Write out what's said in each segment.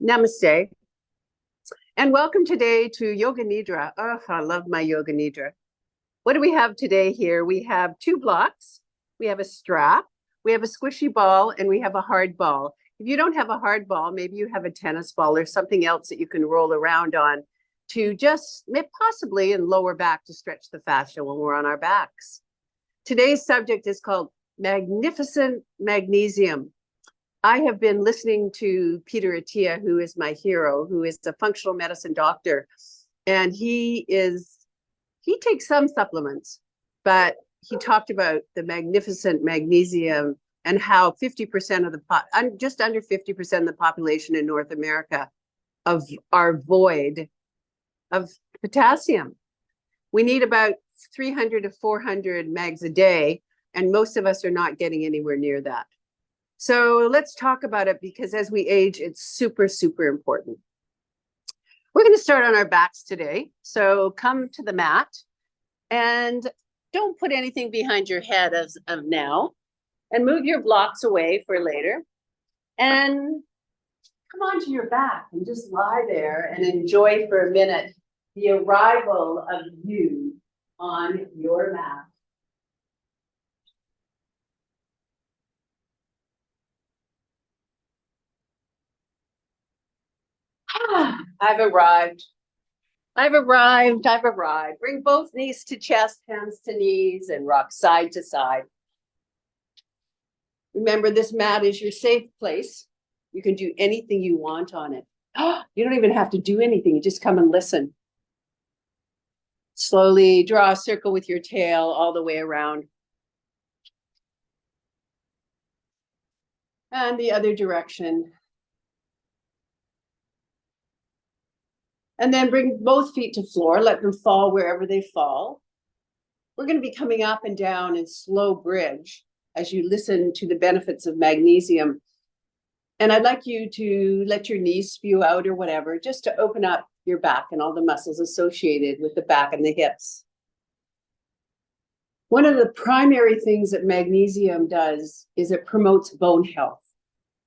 Namaste, and welcome today to Yoga Nidra. Oh, I love my Yoga Nidra. What do we have today here? We have two blocks, we have a strap, we have a squishy ball, and we have a hard ball. If you don't have a hard ball, maybe you have a tennis ball or something else that you can roll around on to just possibly in lower back to stretch the fascia when we're on our backs. Today's subject is called Magnificent Magnesium. I have been listening to Peter Attia, who is my hero, who is a functional medicine doctor, and he takes some supplements, but he talked about the magnificent magnesium and how 50% of just under 50% of the population in North America are void of potassium. We need about 300 to 400 mags a day, and most of us are not getting anywhere near that. So let's talk about it, because as we age, it's super, super important. We're going to start on our backs today. So come to the mat and don't put anything behind your head as of now, and move your blocks away for later. And come onto your back and just lie there and enjoy for a minute the arrival of you on your mat. I've arrived. I've arrived. I've arrived. Bring both knees to chest, hands to knees, and rock side to side. Remember, this mat is your safe place. You can do anything you want on it. You don't even have to do anything. You just come and listen. Slowly draw a circle with your tail all the way around. And the other direction. And then bring both feet to floor, let them fall wherever they fall. We're going to be coming up and down in slow bridge as you listen to the benefits of magnesium. And I'd like you to let your knees spew out or whatever, just to open up your back and all the muscles associated with the back and the hips. One of the primary things that magnesium does is it promotes bone health.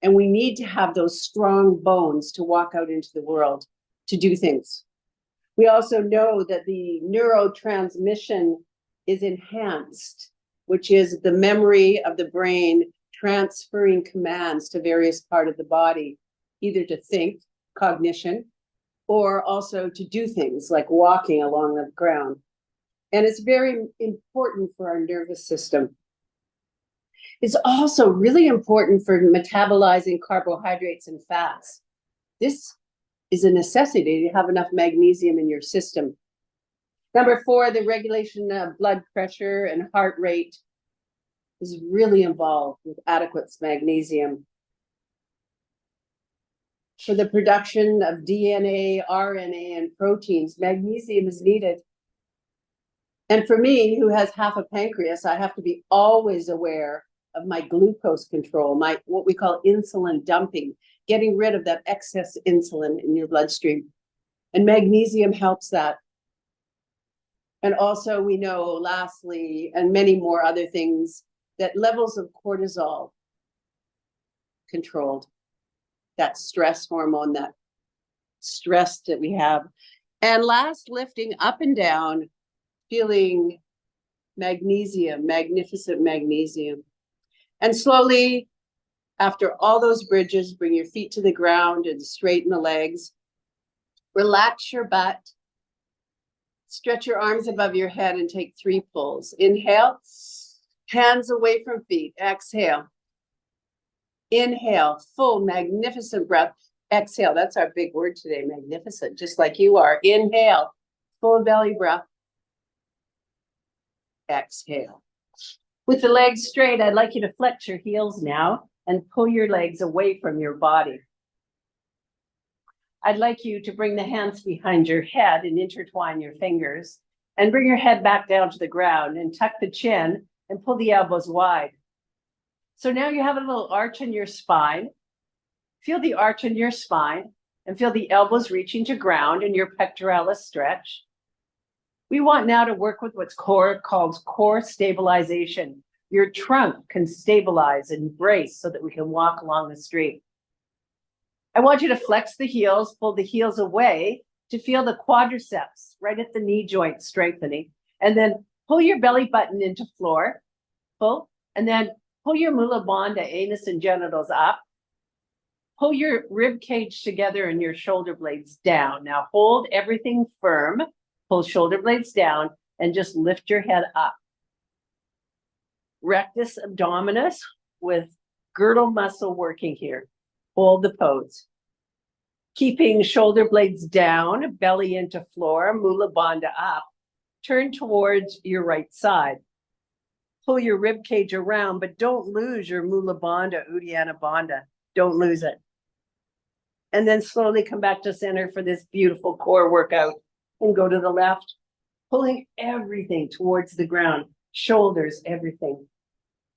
And we need to have those strong bones to walk out into the world, to do things. We also know that the neurotransmission is enhanced, which is the memory of the brain transferring commands to various parts of the body, either to think, cognition, or also to do things like walking along the ground. And it's very important for our nervous system. It's also really important for metabolizing carbohydrates and fats. This is a necessity to have enough magnesium in your system. Number 4, the regulation of blood pressure and heart rate is really involved with adequate magnesium. For the production of DNA, RNA, and proteins, magnesium is needed. And for me, who has half a pancreas, I have to be always aware of my glucose control, what we call insulin dumping, getting rid of that excess insulin in your bloodstream. And magnesium helps that. And also we know, lastly, and many more other things, that levels of cortisol controlled, that stress hormone, that stress that we have. And last, lifting up and down, feeling magnesium, magnificent magnesium. And slowly, after all those bridges, bring your feet to the ground and straighten the legs. Relax your butt. Stretch your arms above your head and take 3 pulls. Inhale, hands away from feet. Exhale. Inhale, full, magnificent breath. Exhale, that's our big word today, magnificent, just like you are. Inhale, full belly breath. Exhale. With the legs straight, I'd like you to flex your heels now and pull your legs away from your body. I'd like you to bring the hands behind your head and intertwine your fingers, and bring your head back down to the ground and tuck the chin and pull the elbows wide. So now you have a little arch in your spine. Feel the arch in your spine and feel the elbows reaching to ground and your pectoralis stretch. We want now to work with what's called core stabilization. Your trunk can stabilize and brace so that we can walk along the street. I want you to flex the heels, pull the heels away to feel the quadriceps right at the knee joint strengthening. And then pull your belly button into floor, pull, and then pull your mula bandha, anus and genitals up. Pull your rib cage together and your shoulder blades down. Now hold everything firm, pull shoulder blades down, and just lift your head up. Rectus abdominis with girdle muscle working here. Hold the pose. Keeping shoulder blades down, belly into floor, mula bandha up. Turn towards your right side. Pull your rib cage around, but don't lose your mula bandha, uddiyana bandha. Don't lose it. And then slowly come back to center for this beautiful core workout and go to the left, pulling everything towards the ground, shoulders, everything.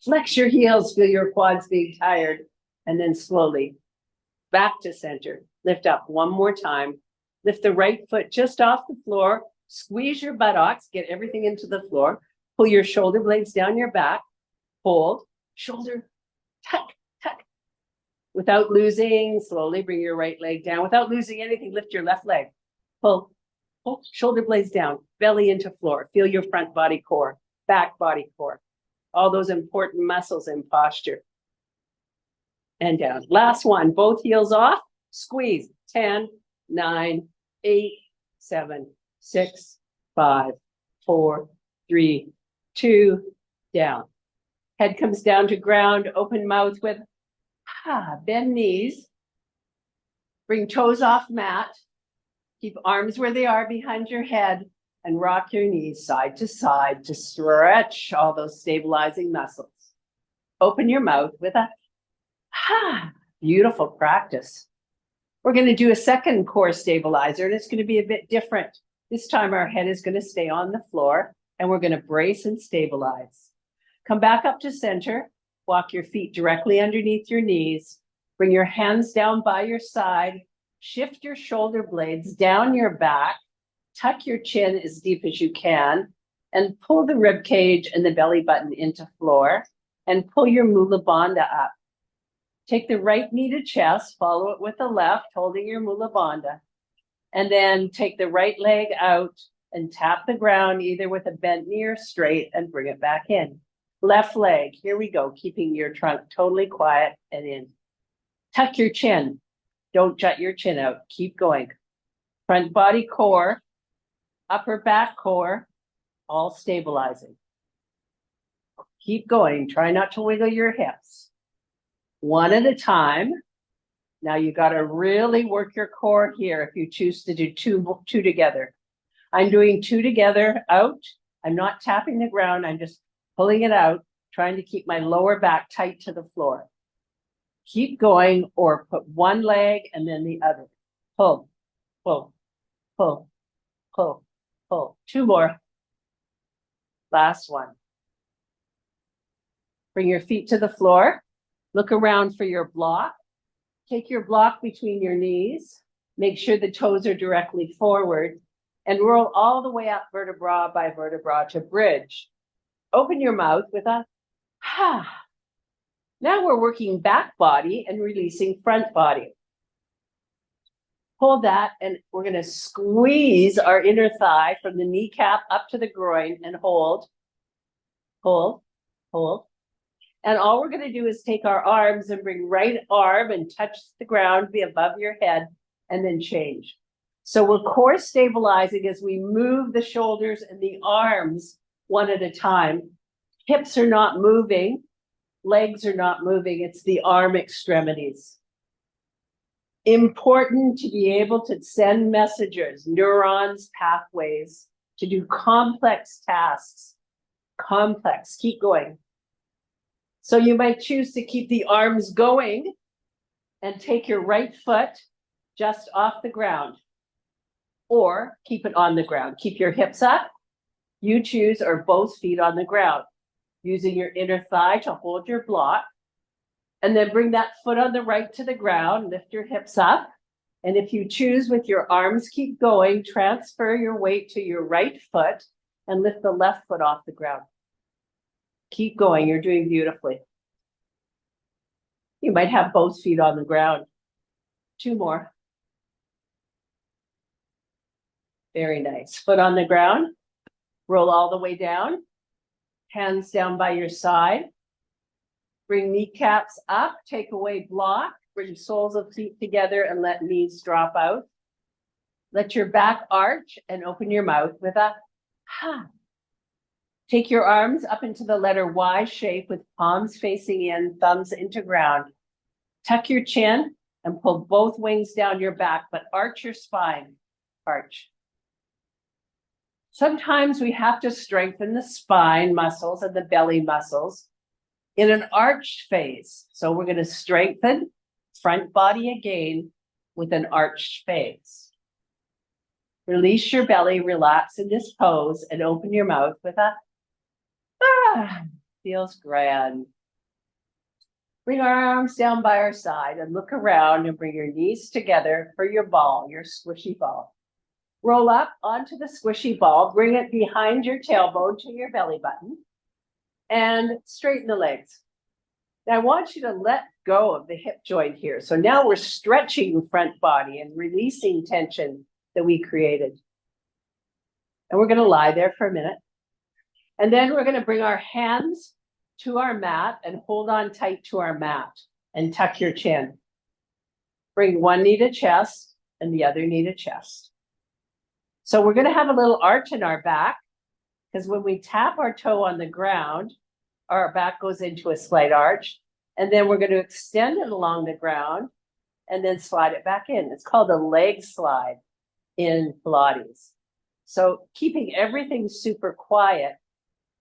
Flex your heels, feel your quads being tired, and then slowly back to center. Lift up one more time. Lift the right foot just off the floor. Squeeze your buttocks, get everything into the floor. Pull your shoulder blades down your back. Hold, shoulder, tuck, tuck. Without losing, slowly bring your right leg down. Without losing anything, lift your left leg. Pull, pull, shoulder blades down, belly into floor. Feel your front body core, back body core. All those important muscles in posture. And down. Last one, both heels off. Squeeze. 10, 9, 8, 7, 6, 5, 4, 3, 2, down. Head comes down to ground, open mouth with bend knees. Bring toes off mat. Keep arms where they are behind your head and rock your knees side to stretch all those stabilizing muscles. Open your mouth with a beautiful practice. We're going to do a second core stabilizer, and it's going to be a bit different. This time our head is going to stay on the floor, and we're going to brace and stabilize. Come back up to center. Walk your feet directly underneath your knees. Bring your hands down by your side. Shift your shoulder blades down your back. Tuck your chin as deep as you can, and pull the rib cage and the belly button into floor, and pull your mula bandha up. Take the right knee to chest, follow it with the left, holding your mula bandha, and then take the right leg out and tap the ground either with a bent knee or straight and bring it back in. Left leg, here we go, keeping your trunk totally quiet and in. Tuck your chin. Don't jut your chin out. Keep going. Front body core, upper back core, all stabilizing. Keep going. Try not to wiggle your hips. One at a time. Now you got to really work your core here if you choose to do two together. I'm doing two together out. I'm not tapping the ground. I'm just pulling it out, trying to keep my lower back tight to the floor. Keep going, or put one leg and then the other. Pull, pull, pull, pull, pull. Two more. Last one. Bring your feet to the floor. Look around for your block. Take your block between your knees. Make sure the toes are directly forward, and roll all the way up vertebra by vertebra to bridge. Open your mouth with a Now we're working back body and releasing front body. Hold that, and we're going to squeeze our inner thigh from the kneecap up to the groin and hold, hold, hold. And all we're going to do is take our arms and bring right arm and touch the ground, be above your head, and then change. So we're core stabilizing as we move the shoulders and the arms one at a time. Hips are not moving. Legs are not moving. It's the arm extremities. Important to be able to send messages, neurons, pathways, to do complex tasks. Complex. Keep going. So you might choose to keep the arms going and take your right foot just off the ground, or keep it on the ground. Keep your hips up. You choose, or both feet on the ground, using your inner thigh to hold your block. And then bring that foot on the right to the ground, lift your hips up. And if you choose, with your arms keep going, transfer your weight to your right foot and lift the left foot off the ground. Keep going, you're doing beautifully. You might have both feet on the ground. 2 more. Very nice. Foot on the ground. Roll all the way down. Hands down by your side. Bring kneecaps up. Take away block. Bring soles of feet together and let knees drop out. Let your back arch and open your mouth with a ha. Take your arms up into the letter Y shape with palms facing in, thumbs into ground. Tuck your chin and pull both wings down your back, but arch your spine. Arch. Sometimes we have to strengthen the spine muscles and the belly muscles in an arched phase. So we're going to strengthen front body again with an arched phase. Release your belly, relax in this pose, and open your mouth with a feels grand. Bring our arms down by our side and look around and bring your knees together for your ball, your squishy ball. Roll up onto the squishy ball, bring it behind your tailbone to your belly button, and straighten the legs. Now I want you to let go of the hip joint here. So now we're stretching the front body and releasing tension that we created. And we're going to lie there for a minute. And then we're going to bring our hands to our mat and hold on tight to our mat and tuck your chin. Bring one knee to chest and the other knee to chest. So we're going to have a little arch in our back because when we tap our toe on the ground, our back goes into a slight arch. And then we're going to extend it along the ground and then slide it back in. It's called a leg slide in Pilates. So keeping everything super quiet,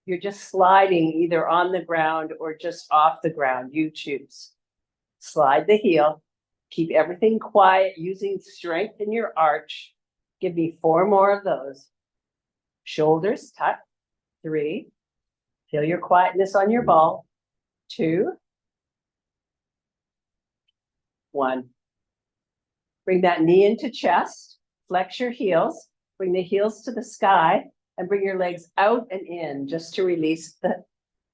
you're just sliding either on the ground or just off the ground. You choose. Slide the heel. Keep everything quiet using strength in your arch. Give me 4 more of those. Shoulders tuck. 3. Feel your quietness on your ball. 2. 1. Bring that knee into chest. Flex your heels. Bring the heels to the sky. And bring your legs out and in just to release the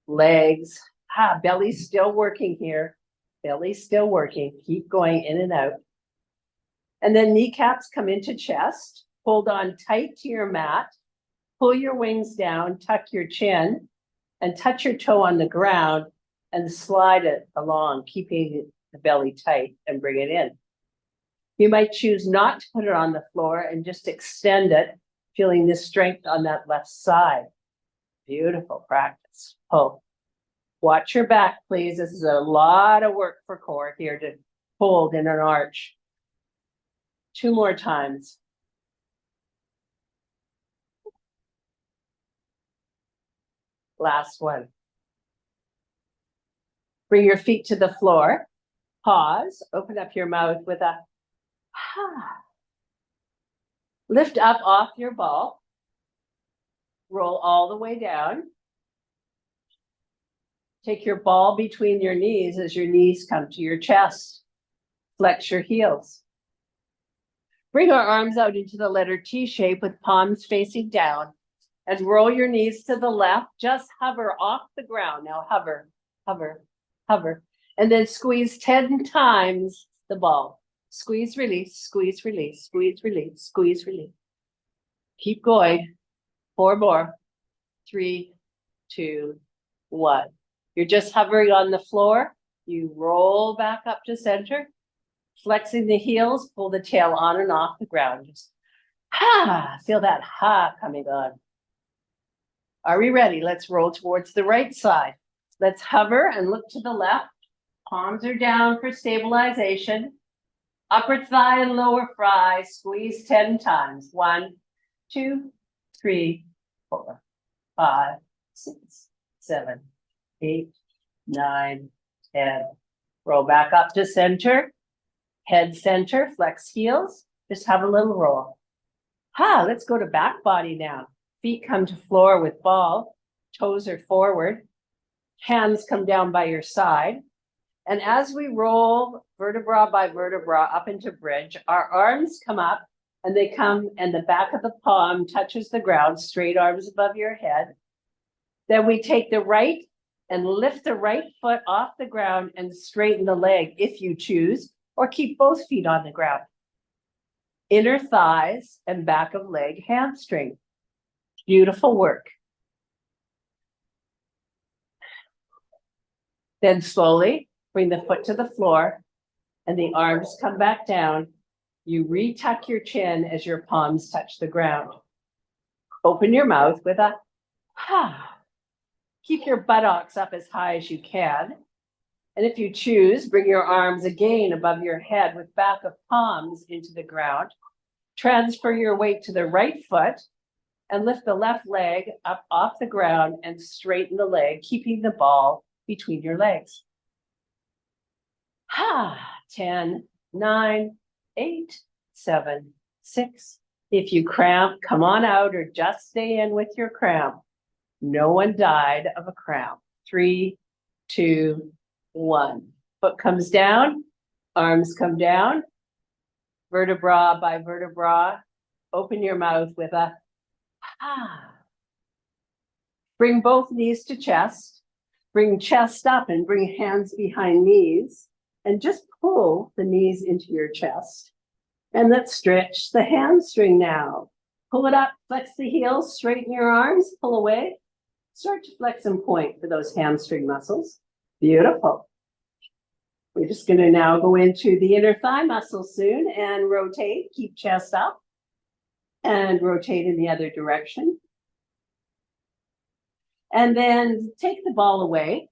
legs. Belly's still working here. Belly's still working. Keep going in and out. And then kneecaps come into chest. Hold on tight to your mat. Pull your wings down, tuck your chin, and touch your toe on the ground and slide it along, keeping the belly tight and bring it in. You might choose not to put it on the floor and just extend it, feeling this strength on that left side. Beautiful practice. Pull. Watch your back, please. This is a lot of work for core here to hold in an arch. 2 more times. Last one. Bring your feet to the floor. Pause. Open up your mouth with a lift up off your ball. Roll all the way down. Take your ball between your knees as your knees come to your chest. Flex your heels. Bring our arms out into the letter T shape with palms facing down and roll your knees to the left. Just hover off the ground. Now hover, hover, hover. And then squeeze 10 times the ball. Squeeze, release, squeeze, release, squeeze, release, squeeze, release. Keep going. 4 more. 3, 2, 1. You're just hovering on the floor. You roll back up to center. Flexing the heels, pull the tail on and off the ground. Just feel that coming on. Are we ready? Let's roll towards the right side. Let's hover and look to the left. Palms are down for stabilization. Upper thigh and lower thigh, squeeze 10 times. 1, 2, 3, 4, 5, 6, 7, 8, 9, 10. Roll back up to center. Head center, flex heels. Just have a little roll. Let's go to back body now. Feet come to floor with ball. Toes are forward. Hands come down by your side. And as we roll vertebra by vertebra up into bridge, our arms come up and they come and the back of the palm touches the ground, straight arms above your head. Then we take the right and lift the right foot off the ground and straighten the leg if you choose, or keep both feet on the ground. Inner thighs and back of leg hamstring. Beautiful work. Then slowly bring the foot to the floor and the arms come back down. You retuck your chin as your palms touch the ground. Open your mouth with a ha. Keep your buttocks up as high as you can. And if you choose, bring your arms again above your head with back of palms into the ground. Transfer your weight to the right foot and lift the left leg up off the ground and straighten the leg, keeping the ball between your legs. 10, 9, 8, 7, 6. If you cramp, come on out or just stay in with your cramp. No one died of a cramp. 3, 2, 1. Foot comes down, arms come down, vertebra by vertebra. Open your mouth with a ha. Bring both knees to chest. Bring chest up and bring hands behind knees. And just pull the knees into your chest. And let's stretch the hamstring now. Pull it up, flex the heels, straighten your arms, pull away. Start to flex and point for those hamstring muscles. Beautiful. We're just going to now go into the inner thigh muscle soon and rotate. Keep chest up and rotate in the other direction. And then take the ball away.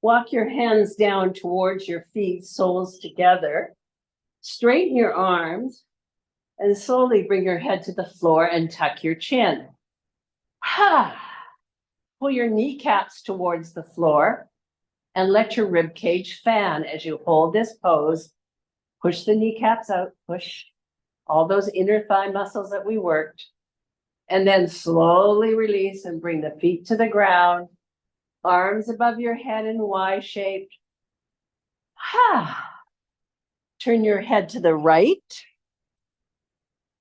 Walk your hands down towards your feet, soles together. Straighten your arms and slowly bring your head to the floor and tuck your chin. Pull your kneecaps towards the floor and let your rib cage fan as you hold this pose. Push the kneecaps out, push all those inner thigh muscles that we worked. And then slowly release and bring the feet to the ground. Arms above your head in Y-shaped. Turn your head to the right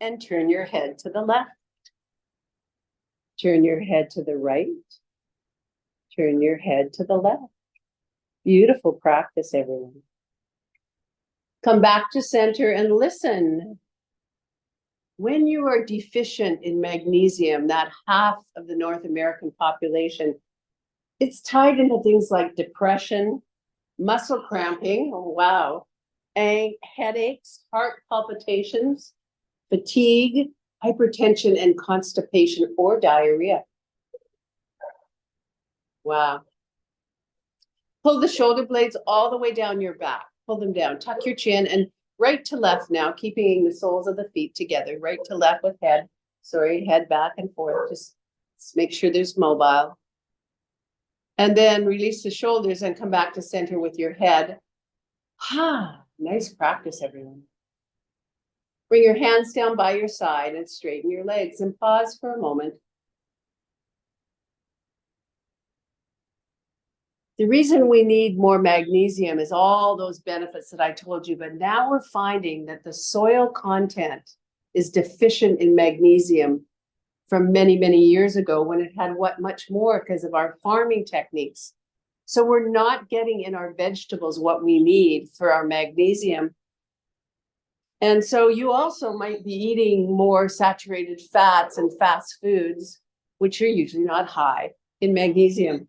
and turn your head to the left. Turn your head to the right. Turn your head to the left. Beautiful practice, everyone. Come back to center and listen. When you are deficient in magnesium, that half of the North American population, it's tied into things like depression, muscle cramping, oh wow, headaches, heart palpitations, fatigue, hypertension, and constipation or diarrhea. Wow. Pull the shoulder blades all the way down your back. Pull them down, tuck your chin, and right to left now, keeping the soles of the feet together. Right to left with head. Sorry, head back and forth. Just make sure there's mobile. And then release the shoulders and come back to center with your head. Nice practice, everyone. Bring your hands down by your side and straighten your legs and pause for a moment. The reason we need more magnesium is all those benefits that I told you, but now we're finding that the soil content is deficient in magnesium from many, many years ago when it had much more because of our farming techniques. So we're not getting in our vegetables what we need for our magnesium. And so you also might be eating more saturated fats and fast foods, which are usually not high in magnesium.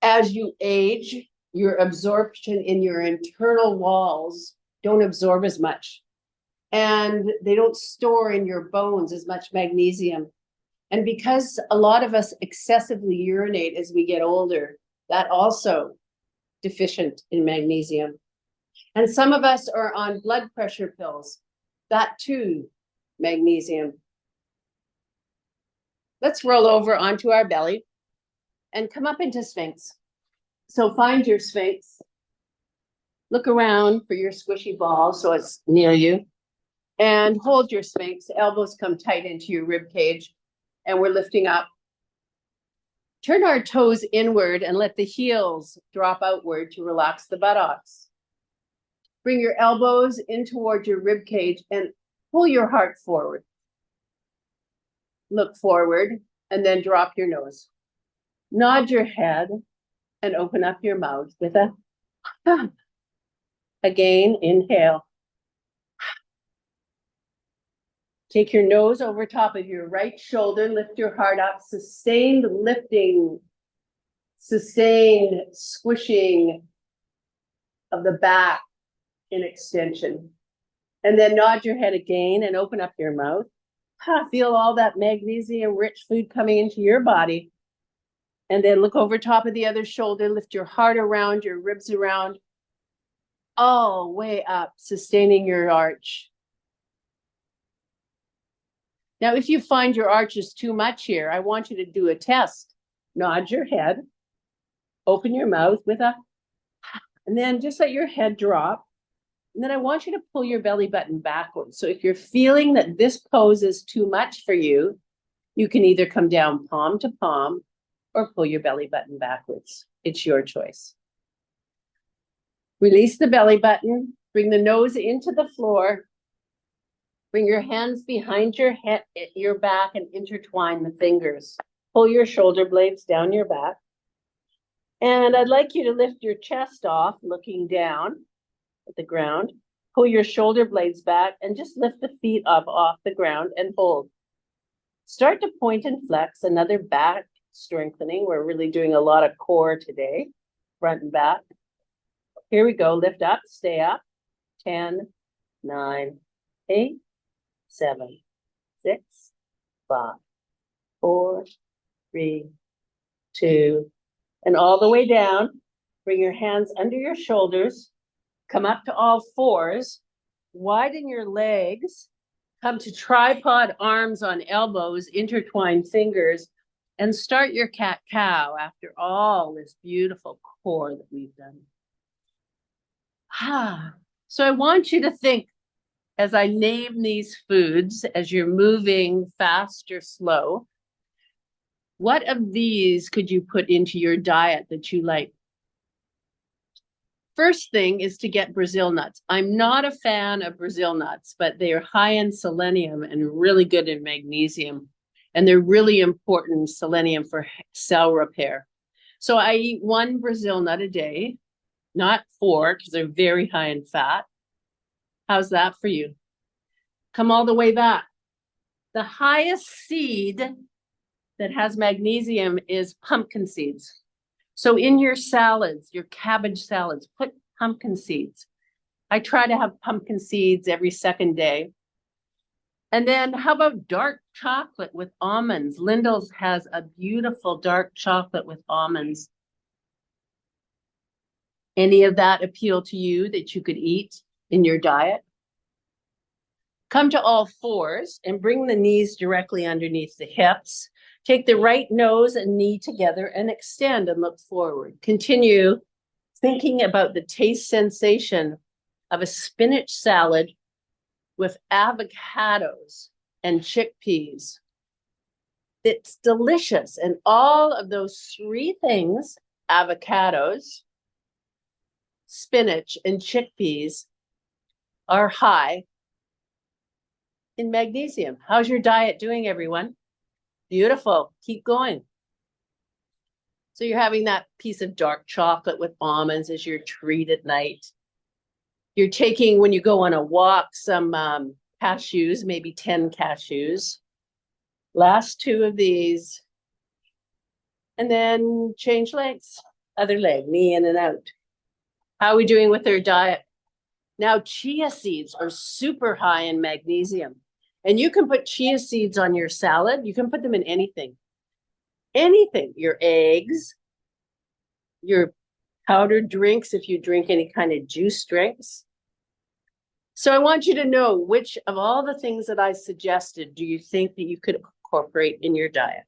As you age, your absorption in your internal walls don't absorb as much. And they don't store in your bones as much magnesium. And because a lot of us excessively urinate as we get older, that also deficient in magnesium. And some of us are on blood pressure pills, that too, magnesium. Let's roll over onto our belly and come up into Sphinx. So find your Sphinx. Look around for your squishy ball so it's near you. And hold your Sphinx. Elbows come tight into your rib cage. And we're lifting up. Turn our toes inward and let the heels drop outward to relax the buttocks. Bring your elbows in toward your rib cage and pull your heart forward. Look forward and then drop your nose. Nod your head and open up your mouth with a Again, inhale. Take your nose over top of your right shoulder, lift your heart up, sustained lifting, sustained squishing of the back in extension. And then nod your head again and open up your mouth. Feel all that magnesium-rich food coming into your body. And then look over top of the other shoulder, lift your heart around, your ribs around, all way up, sustaining your arch. Now, if you find your arch is too much here, I want you to do a test. Nod your head, open your mouth with a, and then just let your head drop. And then I want you to pull your belly button backwards. So if you're feeling that this pose is too much for you, you can either come down palm to palm or pull your belly button backwards. It's your choice. Release the belly button, bring the nose into the floor, bring your hands behind your head, your back, and intertwine the fingers. Pull your shoulder blades down your back. And I'd like you to lift your chest off, looking down at the ground. Pull your shoulder blades back and just lift the feet up off the ground and hold. Start to point and flex, another back strengthening. We're really doing a lot of core today, front and back. Here we go, lift up, stay up. 10, 9, 8, 7, 6, 5, 4, 3, 2, and all the way down. Bring your hands under your shoulders, come up to all fours, widen your legs, come to tripod arms on elbows, intertwine fingers, and start your cat-cow after all this beautiful core that we've done. So I want you to think, as I name these foods, as you're moving fast or slow, what of these could you put into your diet that you like? First thing is to get Brazil nuts. I'm not a fan of Brazil nuts, but they are high in selenium and really good in magnesium. And they're really important selenium for cell repair. So I eat 1 Brazil nut a day, not 4, because they're very high in fat. How's that for you? Come all the way back. The highest seed that has magnesium is pumpkin seeds. So in your salads, your cabbage salads, put pumpkin seeds. I try to have pumpkin seeds every second day. And then how about dark chocolate with almonds? Lindel's has a beautiful dark chocolate with almonds. Any of that appeal to you that you could eat in your diet? Come to all fours and bring the knees directly underneath the hips. Take the right nose and knee together and extend and look forward. Continue thinking about the taste sensation of a spinach salad with avocados and chickpeas. It's delicious. And all of those 3 things, avocados, spinach, and chickpeas, are high in magnesium. How's your diet doing, everyone? Beautiful. Keep going. So you're having that piece of dark chocolate with almonds as your treat at night. You're taking, when you go on a walk, some cashews, maybe 10 cashews. Last 2 of these. And then change legs. Other leg, knee in and out. How are we doing with our diet? Now, chia seeds are super high in magnesium. And you can put chia seeds on your salad. You can put them in anything. Anything. Your eggs, your powdered drinks, if you drink any kind of juice drinks. So I want you to know, which of all the things that I suggested do you think that you could incorporate in your diet?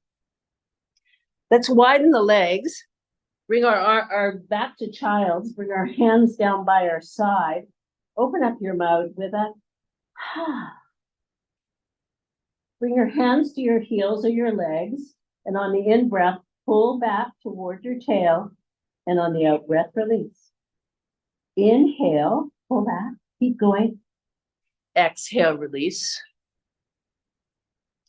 Let's widen the legs. Bring our back to child's. Bring our hands down by our side. Open up your mouth with a Bring your hands to your heels or your legs, and on the in-breath, pull back toward your tail, and on the out-breath, release. Inhale, pull back, keep going. Exhale, release.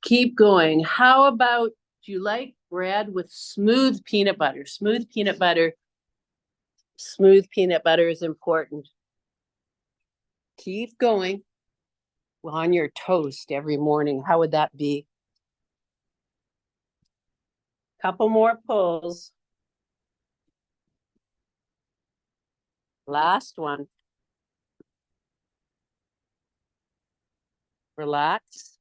Keep going. How about, do you like bread with smooth peanut butter? Smooth peanut butter is important. Keep going on your toast every morning. How would that be? Couple more pulls. Last one. Relax.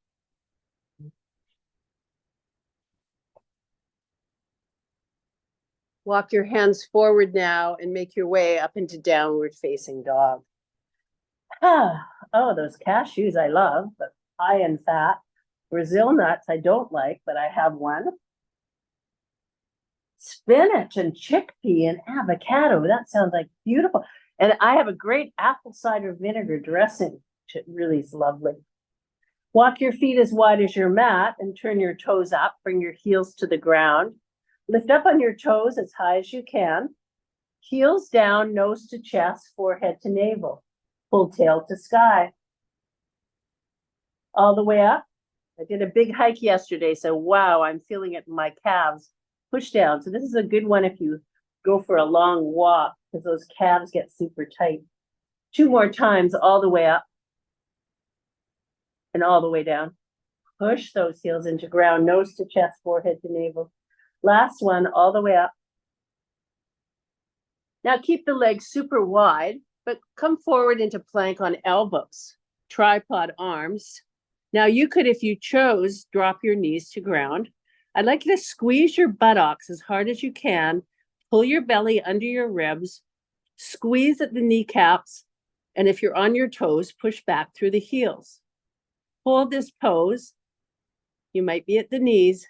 Walk your hands forward now and make your way up into downward facing dog. Oh, those cashews I love, but high in fat. Brazil nuts I don't like, but I have one. Spinach and chickpea and avocado. That sounds like beautiful. And I have a great apple cider vinegar dressing, which really is lovely. Walk your feet as wide as your mat and turn your toes up. Bring your heels to the ground. Lift up on your toes as high as you can. Heels down, nose to chest, forehead to navel. Pull tail to sky. All the way up. I did a big hike yesterday, so wow, I'm feeling it in my calves. Push down. So this is a good one if you go for a long walk, because those calves get super tight. 2 more times, all the way up and all the way down. Push those heels into ground, nose to chest, forehead to navel. Last one, all the way up. Now keep the legs super wide, but come forward into plank on elbows, tripod arms. Now you could, if you chose, drop your knees to ground. I'd like you to squeeze your buttocks as hard as you can, pull your belly under your ribs, squeeze at the kneecaps, and if you're on your toes, push back through the heels. Hold this pose. You might be at the knees.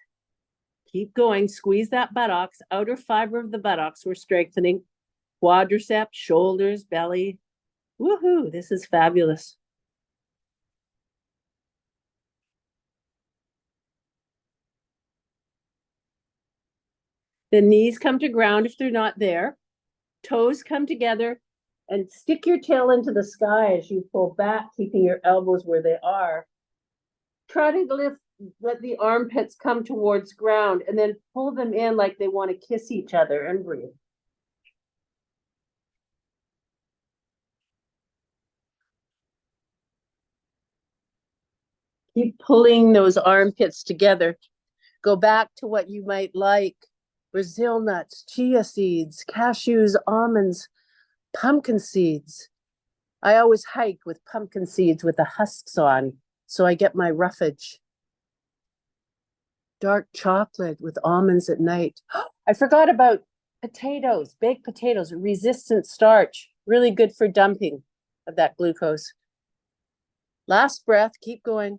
Keep going, squeeze that buttocks, outer fiber of the buttocks, we're strengthening. Quadriceps, shoulders, belly. Woohoo, this is fabulous. The knees come to ground if they're not there. Toes come together and stick your tail into the sky as you pull back, keeping your elbows where they are. Try to let the armpits come towards ground and then pull them in like they want to kiss each other and breathe. Keep pulling those armpits together. Go back to what you might like. Brazil nuts, chia seeds, cashews, almonds, pumpkin seeds. I always hike with pumpkin seeds with the husks on, so I get my roughage. Dark chocolate with almonds at night. I forgot about potatoes, baked potatoes, resistant starch, really good for dumping of that glucose. Last breath, keep going.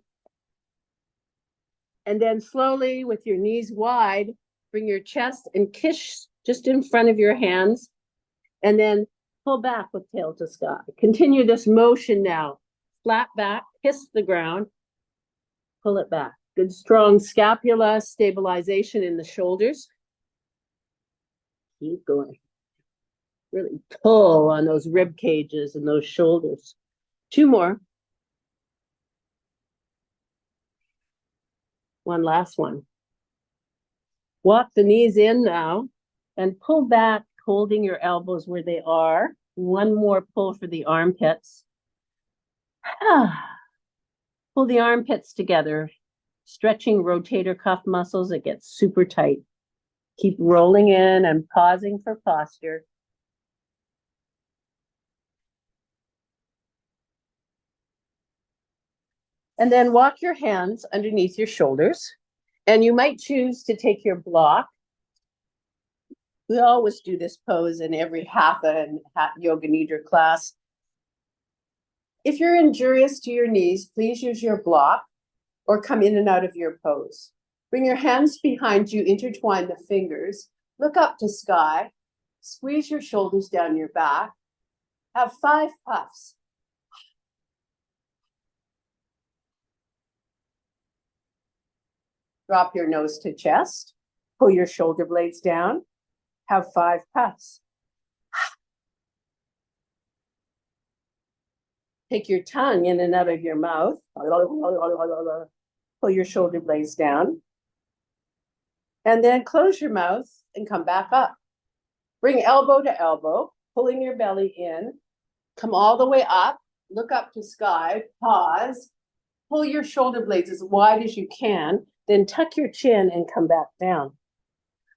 And then slowly, with your knees wide, bring your chest and kiss just in front of your hands, and then pull back with tail to sky. Continue this motion now. Flat back, kiss the ground, pull it back. Good strong scapula stabilization in the shoulders. Keep going. Really pull on those rib cages and those shoulders. 2 more. One last one. Walk the knees in now and pull back, holding your elbows where they are. 1 more pull for the armpits. Pull the armpits together, stretching rotator cuff muscles. It gets super tight. Keep rolling in and pausing for posture. And then walk your hands underneath your shoulders. And you might choose to take your block. We always do this pose in every Hatha and Yoga Nidra class. If you're injurious to your knees, please use your block or come in and out of your pose. Bring your hands behind you, intertwine the fingers, look up to sky, squeeze your shoulders down your back, have 5 puffs. Drop your nose to chest, pull your shoulder blades down, have 5 puffs. Take your tongue in and out of your mouth, pull your shoulder blades down, and then close your mouth and come back up. Bring elbow to elbow, pulling your belly in, come all the way up, Look up to sky, pause, pull your shoulder blades as wide as you can, then tuck your chin and come back down.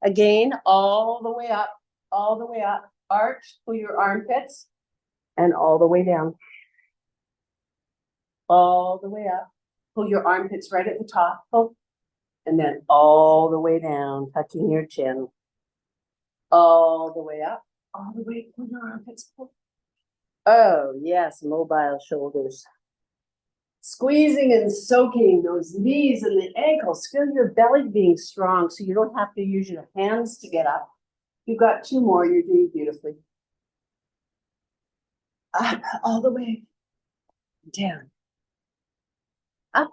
Again, all the way up, arch, pull your armpits, and all the way down. All the way up, pull your armpits right at the top, pull, and then all the way down, tucking your chin. All the way up, all the way, pull your armpits, pull. Oh, yes, mobile shoulders. Squeezing and soaking those knees and the ankles. Feel your belly being strong so you don't have to use your hands to get up. You've got 2 more, you're doing beautifully. Up, all the way. Down. Up.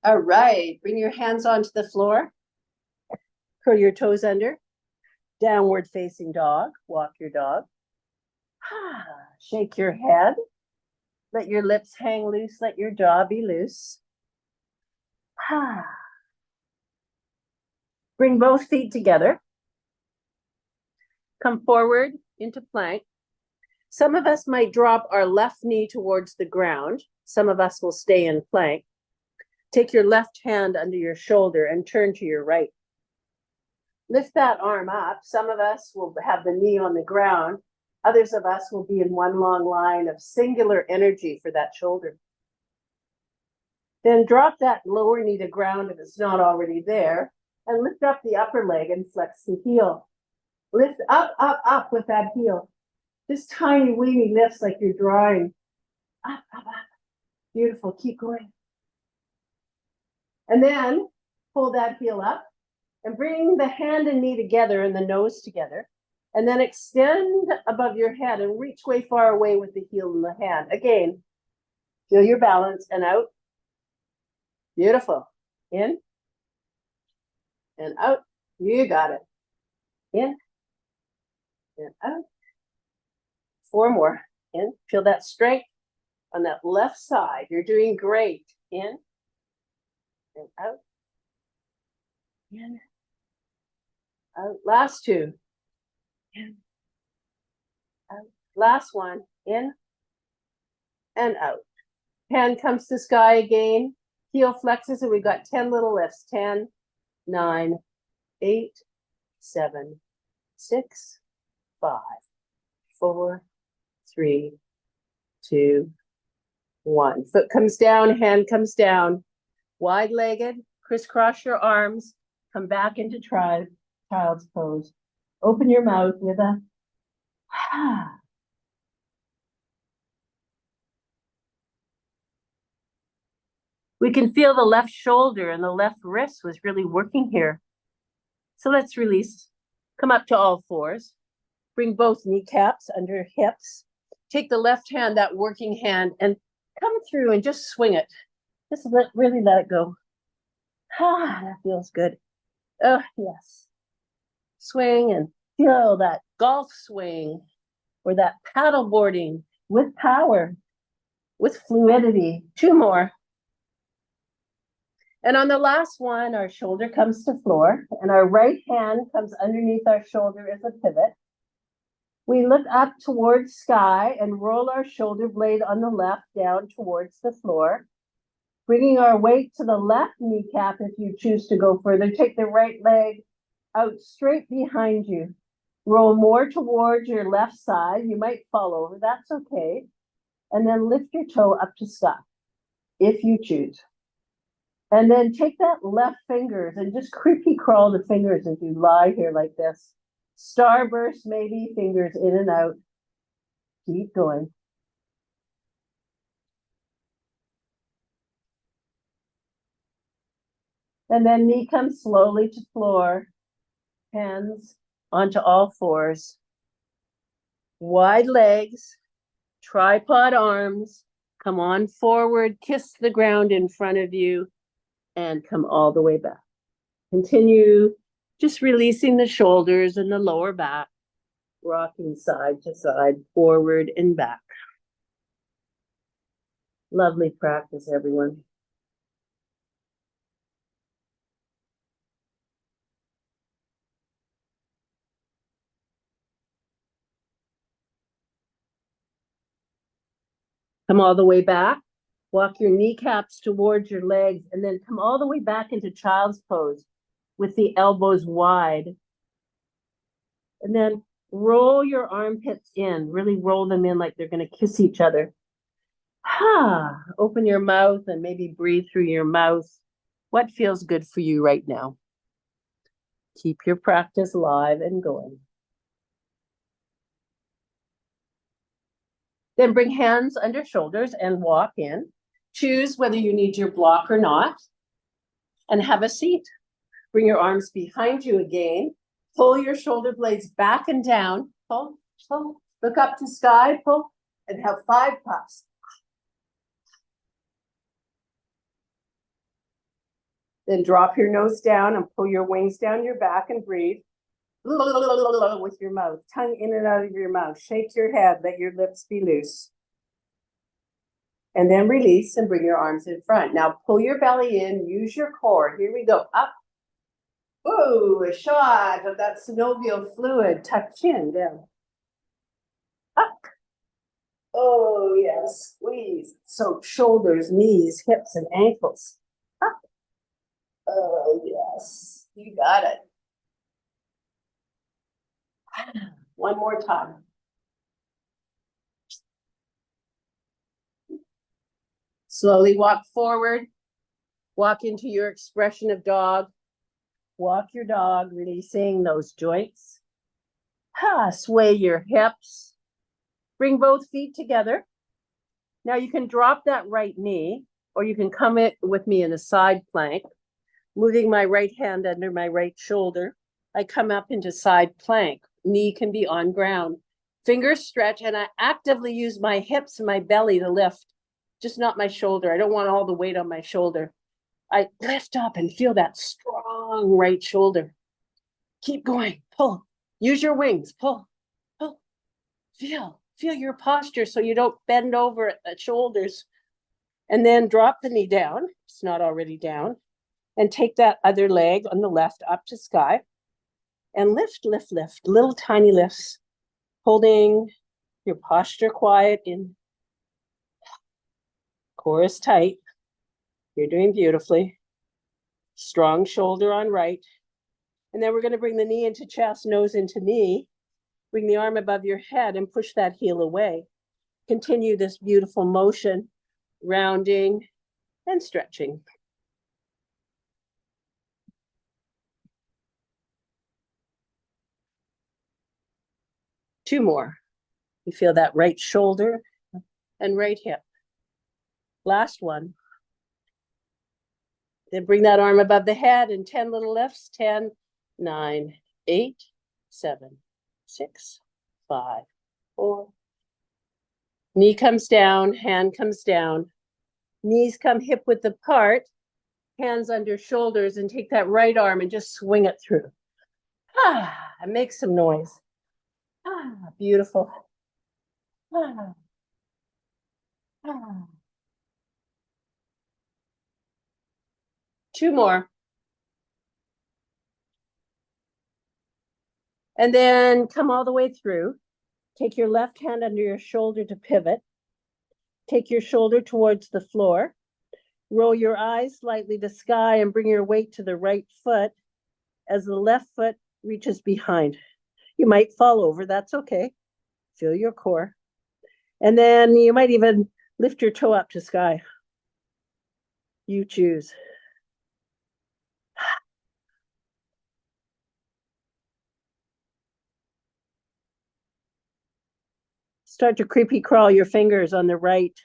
All right, bring your hands onto the floor. Curl your toes under. Downward facing dog, walk your dog. Shake your head. Let your lips hang loose, let your jaw be loose. Bring both feet together. Come forward into plank. Some of us might drop our left knee towards the ground. Some of us will stay in plank. Take your left hand under your shoulder and turn to your right. Lift that arm up. Some of us will have the knee on the ground. Others of us will be in one long line of singular energy for that shoulder. Then drop that lower knee to ground if it's not already there, and lift up the upper leg and flex the heel. Lift up, up, up with that heel. Just tiny weeny lifts like you're drawing. Up, up, up. Beautiful. Keep going. And then pull that heel up and bring the hand and knee together and the nose together. And then extend above your head and reach way far away with the heel and the hand. Again, feel your balance and out. Beautiful. In and out. You got it. In and out. 4 more. In. Feel that strength on that left side. You're doing great. In and out. In. Out. Last 2. In. Out. Last one. In and out. Hand comes to sky again. Heel flexes, and we've got 10 little lifts. 10, 9, 8, 7, 6, 5, 4, 3, 2, 1. Foot comes down, hand comes down. Wide-legged, crisscross your arms. Come back into child's pose. Open your mouth with a We can feel the left shoulder and the left wrist was really working here. So let's release. Come up to all fours. Bring both kneecaps under hips. Take the left hand, that working hand, and come through and just swing it. Just really let it go. That feels good. Oh, yes. Swing and feel that golf swing or that paddle boarding with power, with fluidity. 2 more. And on the last one, our shoulder comes to floor and our right hand comes underneath our shoulder as a pivot. We look up towards sky and roll our shoulder blade on the left down towards the floor, bringing our weight to the left kneecap if you choose to go further. Take the right leg out straight behind you. Roll more towards your left side. You might fall over. That's okay. And then lift your toe up to sky if you choose. And then take that left fingers and just creepy crawl the fingers as you lie here like this. Starburst, maybe, fingers in and out. Keep going. And then knee comes slowly to floor. Hands onto all fours. Wide legs, tripod arms. Come on forward, kiss the ground in front of you, and come all the way back. Continue just releasing the shoulders and the lower back, rocking side to side, forward and back. Lovely practice, everyone. Come all the way back. Walk your kneecaps towards your legs and then come all the way back into child's pose with the elbows wide. And then roll your armpits in, really roll them in like they're going to kiss each other. Open your mouth and maybe breathe through your mouth. What feels good for you right now? Keep your practice live and going. Then bring hands under shoulders and walk in. Choose whether you need your block or not, and have a seat. Bring your arms behind you again. Pull your shoulder blades back and down. Pull, pull, look up to sky, pull, and have 5 puffs. Then drop your nose down and pull your wings down your back and breathe. With your mouth, tongue in and out of your mouth. Shake your head, let your lips be loose. And then release and bring your arms in front. Now pull your belly in, use your core. Here we go, up. Ooh, a shot of that synovial fluid. Tuck chin down. Up. Oh, yes, squeeze. So shoulders, knees, hips, and ankles. Up. Oh, yes, you got it. One more time. Slowly walk forward. Walk into your expression of dog. Walk your dog, releasing those joints. Sway your hips. Bring both feet together. Now you can drop that right knee, or you can come in with me in a side plank, moving my right hand under my right shoulder. I come up into side plank. Knee can be on ground. Fingers stretch, and I actively use my hips and my belly to lift, just not my shoulder. I don't want all the weight on my shoulder. I lift up and feel that strong right shoulder. Keep going, pull. Use your wings, pull, pull. Feel your posture so you don't bend over at the shoulders. And then drop the knee down, it's not already down, and take that other leg on the left up to sky. And lift, lift, lift, little tiny lifts, holding your posture quiet in. Core is tight. You're doing beautifully. Strong shoulder on right. And then we're going to bring the knee into chest, nose into knee. Bring the arm above your head and push that heel away. Continue this beautiful motion, rounding and stretching. Two more. You feel that right shoulder and right hip. Last one. Then bring that arm above the head and 10 little lifts. 10, 9, 8, 7, 6, 5, 4. Knee comes down, hand comes down. Knees come hip width apart, hands under shoulders, and take that right arm and just swing it through. And make some noise. Beautiful. Two more. And then come all the way through. Take your left hand under your shoulder to pivot. Take your shoulder towards the floor. Roll your eyes slightly to sky and bring your weight to the right foot as the left foot reaches behind. You might fall over, that's okay. Feel your core. And then you might even lift your toe up to sky. You choose. Start to creepy crawl your fingers on the right,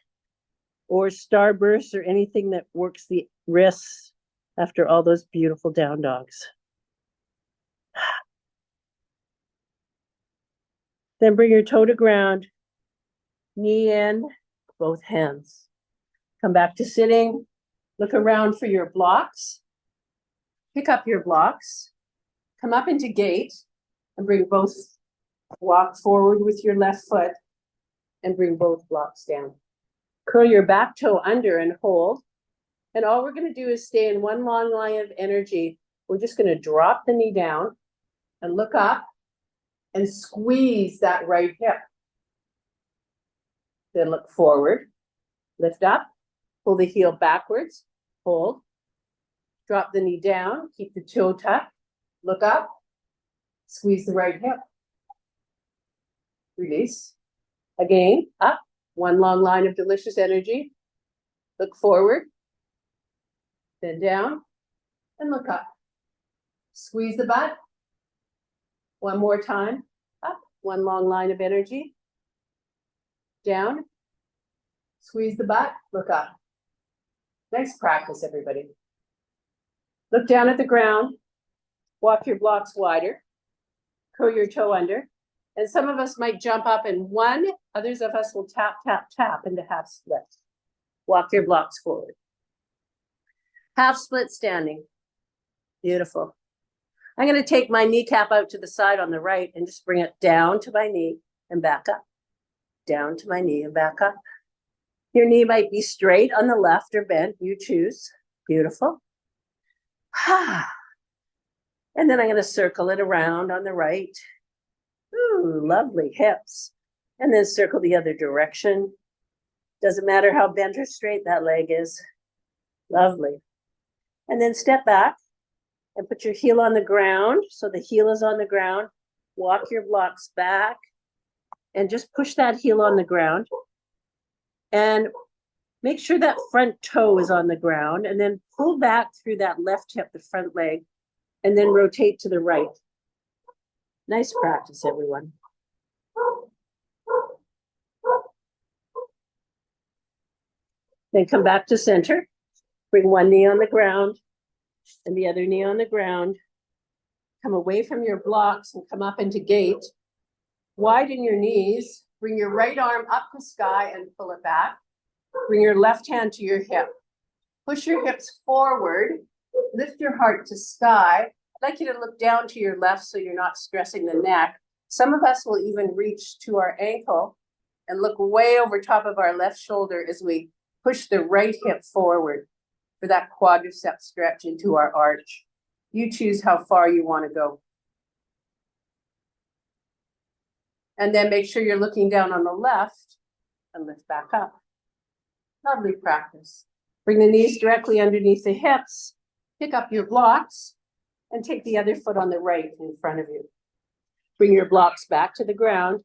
or starburst, or anything that works the wrists after all those beautiful down dogs. Then bring your toe to ground, knee in, both hands. Come back to sitting. Look around for your blocks. Pick up your blocks. Come up into gate and bring both. Walk forward with your left foot and bring both blocks down. Curl your back toe under and hold. And all we're going to do is stay in one long line of energy. We're just going to drop the knee down and look up and squeeze that right hip. Then look forward Lift up, pull the heel backwards, hold, drop the knee down, keep the toe tucked, look up, squeeze the right hip, release. Again, up, one long line of delicious energy, look forward, then down, and look up. Squeeze the butt, one more time, up, one long line of energy, down, squeeze the butt, look up. Nice practice, everybody. Look down at the ground, walk your blocks wider, curl your toe under, and some of us might jump up in one, others of us will tap, tap, tap into half split. Walk your blocks forward. Half split standing. Beautiful. I'm going to take my kneecap out to the side on the right and just bring it down to my knee and back up. Down to my knee and back up. Your knee might be straight on the left or bent, you choose. Beautiful. And then I'm going to circle it around on the right. Ooh, lovely hips. And then circle the other direction. Doesn't matter how bent or straight that leg is. Lovely. And then step back and put your heel on the ground. So the heel is on the ground. Walk your blocks back and just push that heel on the ground. And make sure that front toe is on the ground, and then pull back through that left hip, the front leg, and then rotate to the right. Nice practice, everyone. Then come back to center. Bring one knee on the ground and the other knee on the ground. Come away from your blocks and come up into gate. Widen your knees. Bring your right arm up the sky and pull it back. Bring your left hand to your hip. Push your hips forward. Lift your heart to sky. I'd like you to look down to your left so you're not stressing the neck. Some of us will even reach to our ankle and look way over top of our left shoulder as we push the right hip forward for that quadricep stretch into our arch. You choose how far you want to go. And then make sure you're looking down on the left and lift back up. Lovely practice. Bring the knees directly underneath the hips. Pick up your blocks and take the other foot on the right in front of you. Bring your blocks back to the ground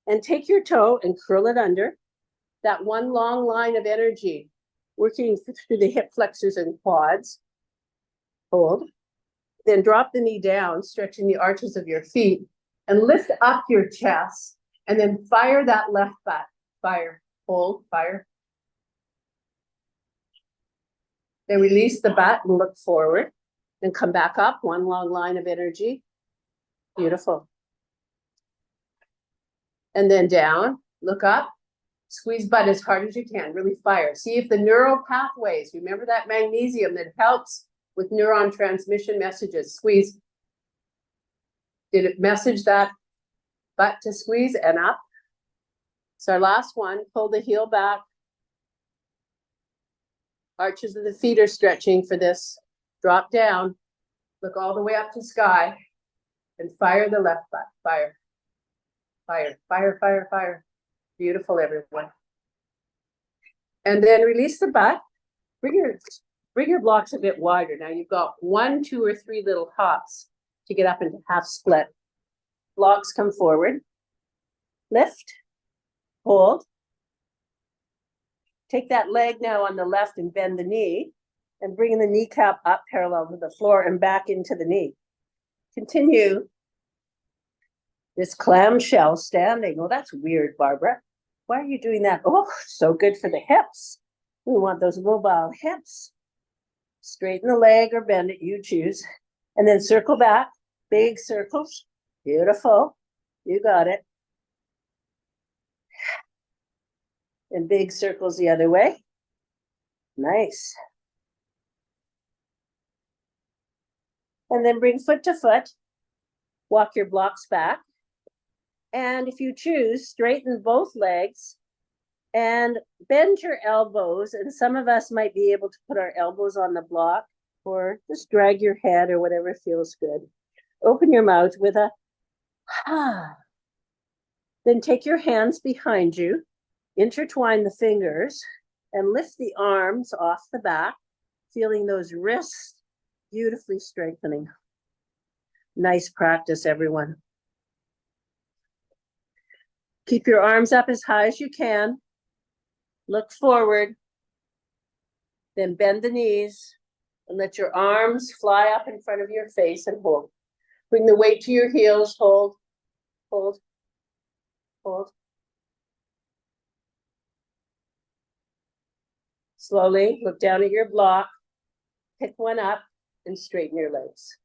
and take your toe and curl it under. That one long line of energy working through the hip flexors and quads. Hold. Then drop the knee down, stretching the arches of your feet, and lift up your chest, and then fire that left butt. Fire, hold, fire. Then release the butt and look forward. Then come back up, one long line of energy. Beautiful. And then down, look up, squeeze butt as hard as you can, really fire. See if the neural pathways, remember that magnesium that helps with neuron transmission messages, squeeze. Did it message that butt to squeeze and up? So our last one, pull the heel back. Arches of the feet are stretching for this. Drop down, look all the way up to sky, and fire the left butt. Fire, fire, fire, fire, fire. Beautiful, everyone. And then release the butt. Bring your blocks a bit wider. Now you've got 1, 2, or 3 little hops to get up into half split. Blocks come forward. Lift, hold. Take that leg now on the left and bend the knee, and bring the kneecap up parallel to the floor and back into the knee. Continue this clamshell standing. Oh, that's weird, Barbara. Why are you doing that? Oh, so good for the hips. We want those mobile hips. Straighten the leg or bend it, you choose. And then circle back, big circles. Beautiful. You got it. And big circles the other way. Nice. And then bring foot to foot. Walk your blocks back. And if you choose, straighten both legs and bend your elbows. And some of us might be able to put our elbows on the block, or just drag your head or whatever feels good. Open your mouth with a ha. Then take your hands behind you, intertwine the fingers, And lift the arms off the back, feeling those wrists beautifully strengthening. Nice practice, everyone. Keep your arms up as high as you can. Look forward. Then bend the knees and let your arms fly up in front of your face and hold. Bring the weight to your heels. Hold, hold, hold. Slowly look down at your block. Pick one up and straighten your legs.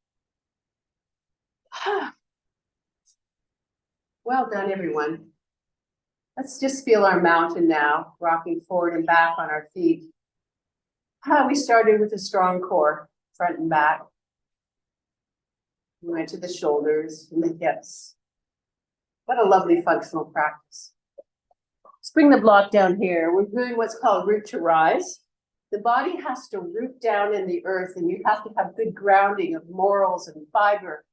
Well done, everyone. Let's just feel our mountain now, rocking forward and back on our feet. We started with a strong core, front and back. We went to the shoulders and the hips. What a lovely functional practice. Let's bring the block down here. We're doing what's called root to rise. The body has to root down in the earth, and you have to have good grounding of morals and fiber.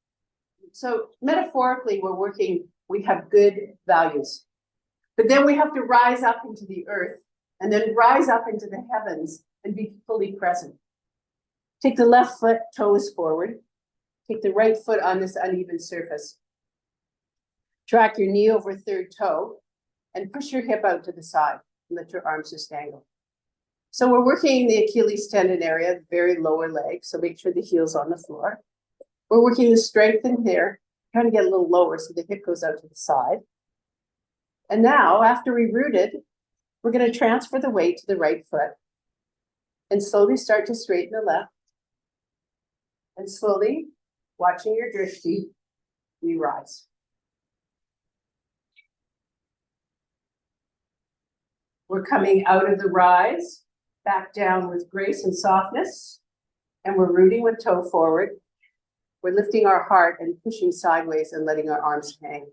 So metaphorically, we have good values. But then we have to rise up into the earth and then rise up into the heavens and be fully present. Take the left foot, toes forward. Take the right foot on this uneven surface. Track your knee over third toe and push your hip out to the side and let your arms just dangle. So we're working the Achilles tendon area, the very lower leg. So make sure the heel's on the floor. We're working the strength in here, trying to get a little lower so the hip goes out to the side. And now, after we rooted, we're going to transfer the weight to the right foot and slowly start to straighten the left. And slowly, watching your drishti, we rise. We're coming out of the rise, back down with grace and softness, and we're rooting with toe forward. We're lifting our heart and pushing sideways and letting our arms hang.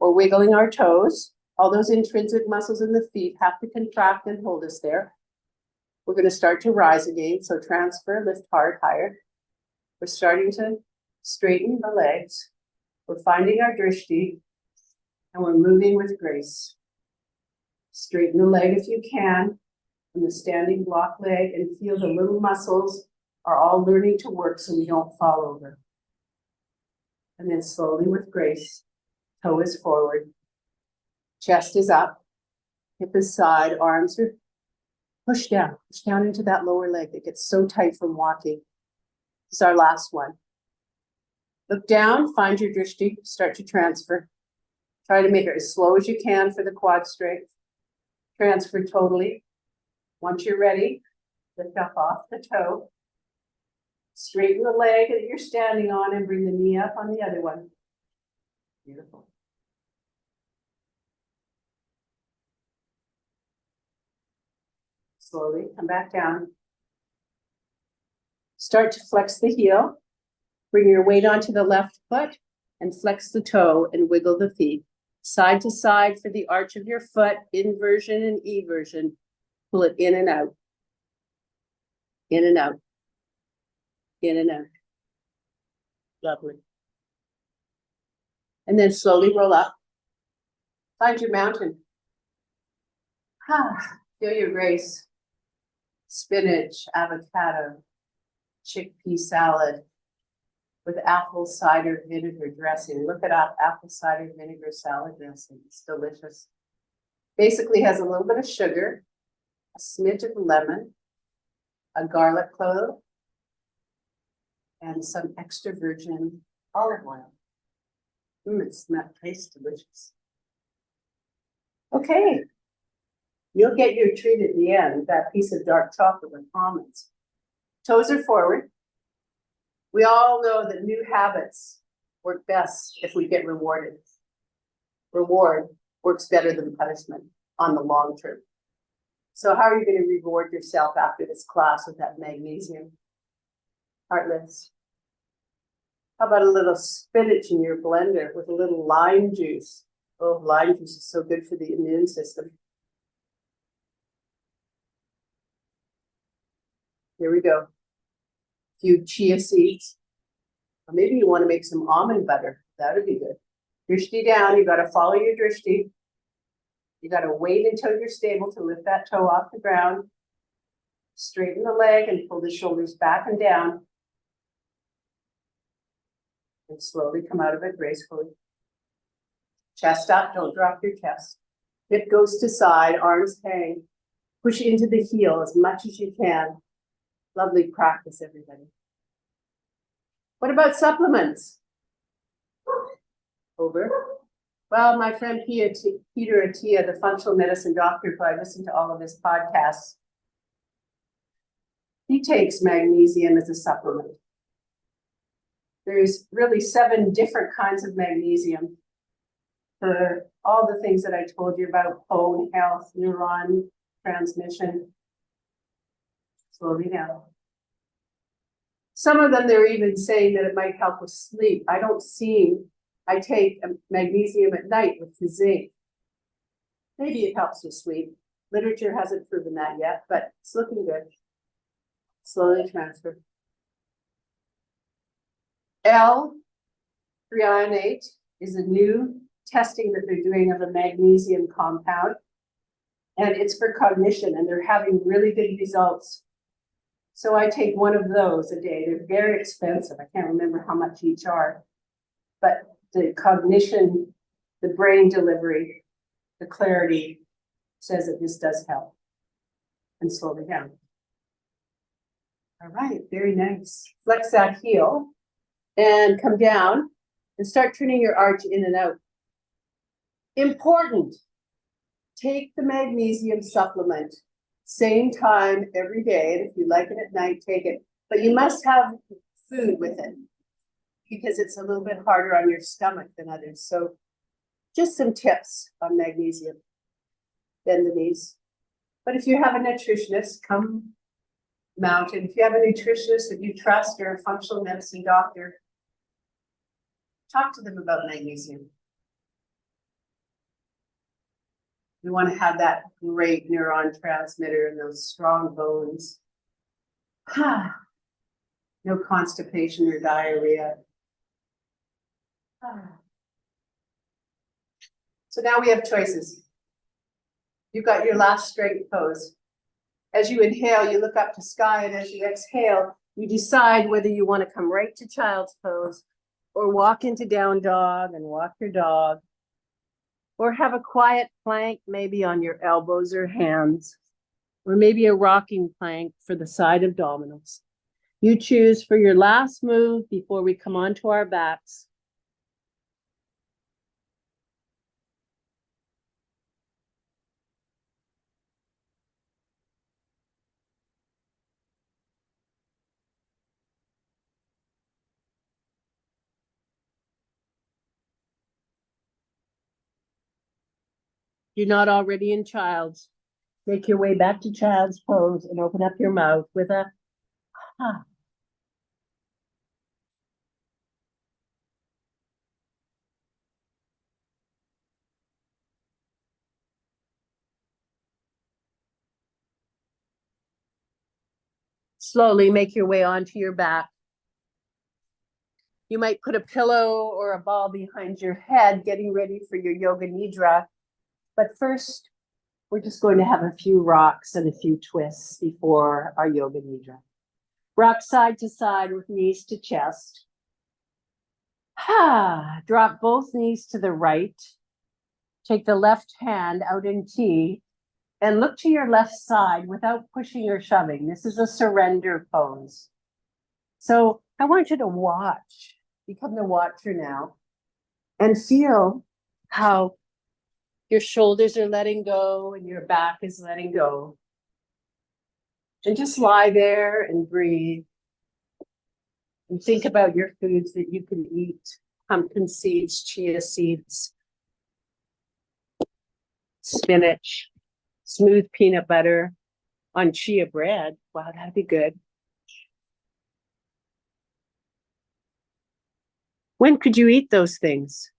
We're wiggling our toes. All those intrinsic muscles in the feet have to contract and hold us there. We're going to start to rise again. So transfer, lift heart higher. We're starting to straighten the legs. We're finding our drishti, and we're moving with grace. Straighten the leg if you can, and the standing block leg, and feel the little muscles are all learning to work so we don't fall over. And then slowly with grace, toe is forward, chest is up, hip is side, arms are push down into that lower leg that gets so tight from walking. This is our last one. Look down, find your drishti, start to transfer. Try to make it as slow as you can for the quad strength. Transfer totally. Once you're ready, lift up off the toe. Straighten the leg that you're standing on and bring the knee up on the other one. Beautiful. Slowly come back down. Start to flex the heel. Bring your weight onto the left foot and flex the toe and wiggle the feet. Side to side for the arch of your foot, inversion and eversion. Pull it in and out. In and out. In and out. Lovely. And then slowly roll up. Find your mountain. Feel your grace. Spinach, avocado, chickpea salad with apple cider vinegar dressing. Look it up, apple cider vinegar salad dressing. It's delicious. Basically has a little bit of sugar, a smidge of lemon, a garlic clove, and some extra virgin olive oil. That tastes delicious. Okay, you'll get your treat at the end, that piece of dark chocolate with almonds. Toes are forward. We all know that new habits work best if we get rewarded. Reward works better than punishment on the long term. So how are you going to reward yourself after this class with that magnesium? Heartless. How about a little spinach in your blender with a little lime juice? Oh, lime juice is so good for the immune system. Here we go. A few chia seeds. Or maybe you want to make some almond butter. That would be good. Drishti down. You got to follow your drishti. You got to wait until you're stable to lift that toe off the ground. Straighten the leg and pull the shoulders back and down. And slowly come out of it gracefully. Chest up, don't drop your chest. Hip goes to side, arms hang. Push into the heel as much as you can. Lovely practice, everybody. What about supplements? Over. Well, my friend Peter Attia, the functional medicine doctor who I listen to all of his podcasts, he takes magnesium as a supplement. There's really 7 different kinds of magnesium for all the things that I told you about: bone health, neuron transmission. Slowly down. Some of them, they're even saying that it might help with sleep. I take magnesium at night with the zinc. Maybe it helps with sleep. Literature hasn't proven that yet, but it's looking good. Slowly transfer. L-threonate is a new testing that they're doing of a magnesium compound, and it's for cognition, and they're having really good results. So I take one of those a day. They're very expensive. I can't remember how much each are, but the cognition, the brain delivery, the clarity says that this does help. And slowly down. All right, very nice. Flex that heel and come down and start turning your arch in and out. Important. Take the magnesium supplement. Same time every day. And if you like it at night, take it. But you must have food with it because it's a little bit harder on your stomach than others. So just some tips on magnesium. Bend the knees. But if you have a nutritionist, come mountain. If you have a nutritionist that you trust or a functional medicine doctor, talk to them about magnesium. We want to have that great neuron transmitter and those strong bones. No constipation or diarrhea. So now we have choices. You've got your last strength pose. As you inhale, you look up to sky, and as you exhale, you decide whether you want to come right to child's pose or walk into down dog and walk your dog, or have a quiet plank maybe on your elbows or hands, or maybe a rocking plank for the side abdominals. You choose for your last move before we come onto our backs. You're not already in child's. Make your way back to child's pose and open up your mouth with a ha. Slowly make your way onto your back. You might put a pillow or a ball behind your head, getting ready for your Yoga Nidra. But first, we're just going to have a few rocks and a few twists before our Yoga Nidra. Rock side to side with knees to chest. Drop both knees to the right. Take the left hand out in T and look to your left side without pushing or shoving. This is a surrender pose. So I want you to watch, become the watcher now, and feel how your shoulders are letting go and your back is letting go. And just lie there and breathe. And think about your foods that you can eat. Pumpkin seeds, chia seeds, spinach, smooth peanut butter on chia bread. Wow, that'd be good. When could you eat those things?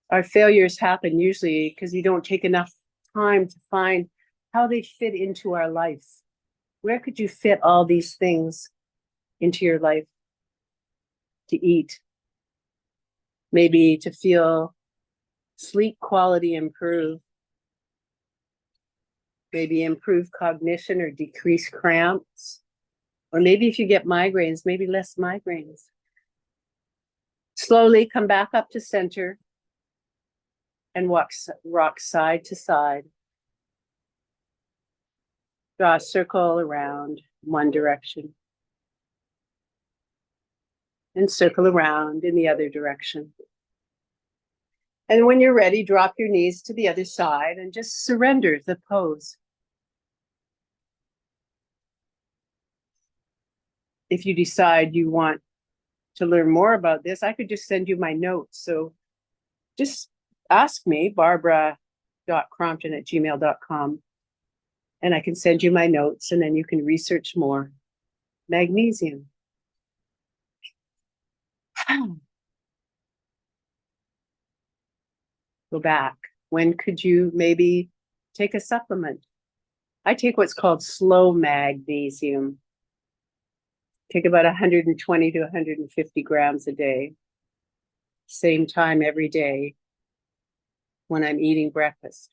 Our failures happen usually because you don't take enough time to find how they fit into our life. Where could you fit all these things into your life to eat? Maybe to feel sleep quality improve, maybe improve cognition or decrease cramps, or maybe if you get migraines, maybe less migraines. Slowly come back up to center and rock side to side. Draw a circle around one direction and circle around in the other direction. And when you're ready, drop your knees to the other side and just surrender the pose. If you decide you want to learn more about this, I could just send you my notes. So just ask me, barbara.crompton@gmail.com, and I can send you my notes, and then you can research more. Magnesium. Go back. When could you maybe take a supplement? I take what's called slow magnesium. Take about 120 to 150 grams a day. Same time every day when I'm eating breakfast.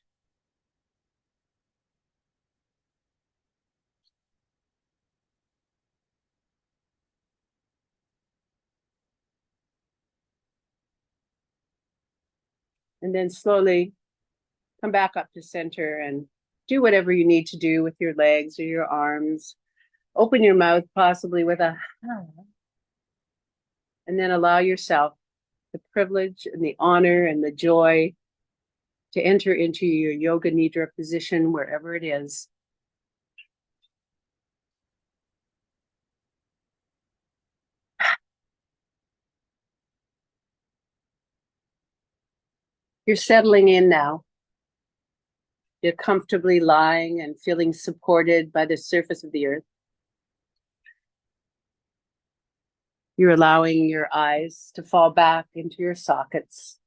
And then slowly come back up to center and do whatever you need to do with your legs or your arms. Open your mouth, possibly with a and then allow yourself the privilege and the honor and the joy to enter into your Yoga Nidra position, wherever it is. You're settling in now. You're comfortably lying and feeling supported by the surface of the earth. You're allowing your eyes to fall back into your sockets.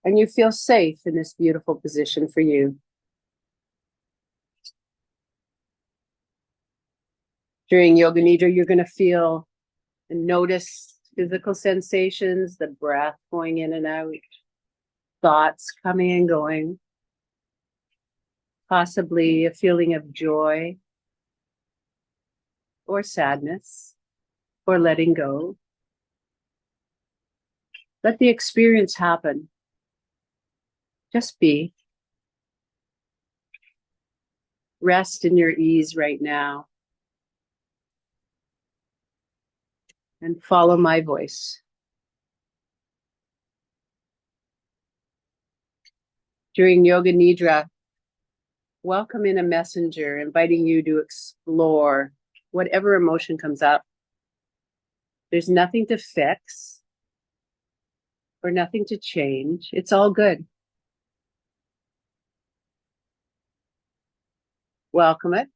And you feel safe in this beautiful position for you. During Yoga Nidra, you're going to feel and notice physical sensations, the breath going in and out, thoughts coming and going, possibly a feeling of joy or sadness or letting go. Let the experience happen. Just be. Rest in your ease right now. And follow my voice. During Yoga Nidra, welcome in a messenger, inviting you to explore whatever emotion comes up. There's nothing to fix or nothing to change. It's all good. Welcome it.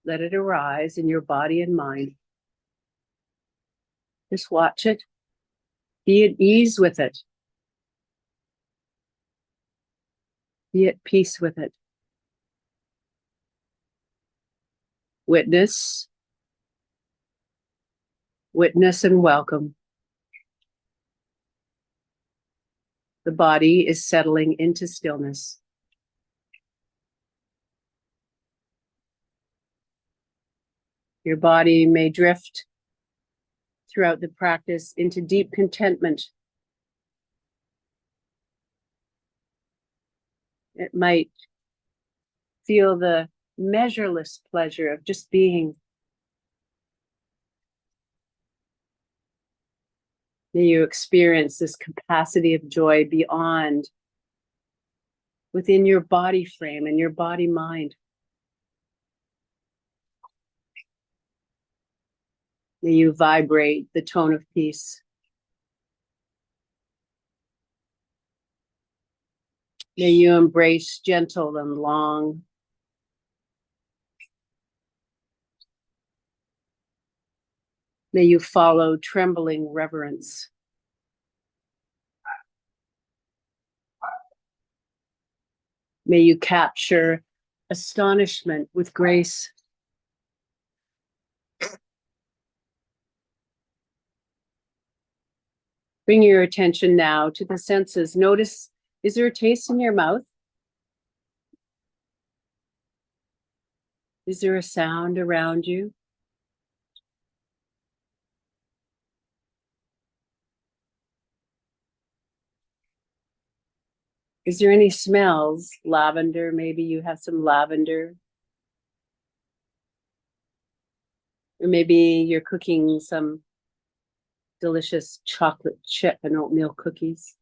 Let it arise in your body and mind. Just watch it. Be at ease with it. Be at peace with it. Witness and welcome. The body is settling into stillness. Your body may drift throughout the practice into deep contentment. It might feel the measureless pleasure of just being. May you experience this capacity of joy beyond, within your body frame and your body mind. May you vibrate the tone of peace. May you embrace gentle and long. May you follow trembling reverence. May you capture astonishment with grace. Bring your attention now to the senses. Notice, is there a taste in your mouth? Is there a sound around you? Is there any smells? Lavender, maybe you have some lavender. Or maybe you're cooking some delicious chocolate chip and oatmeal cookies.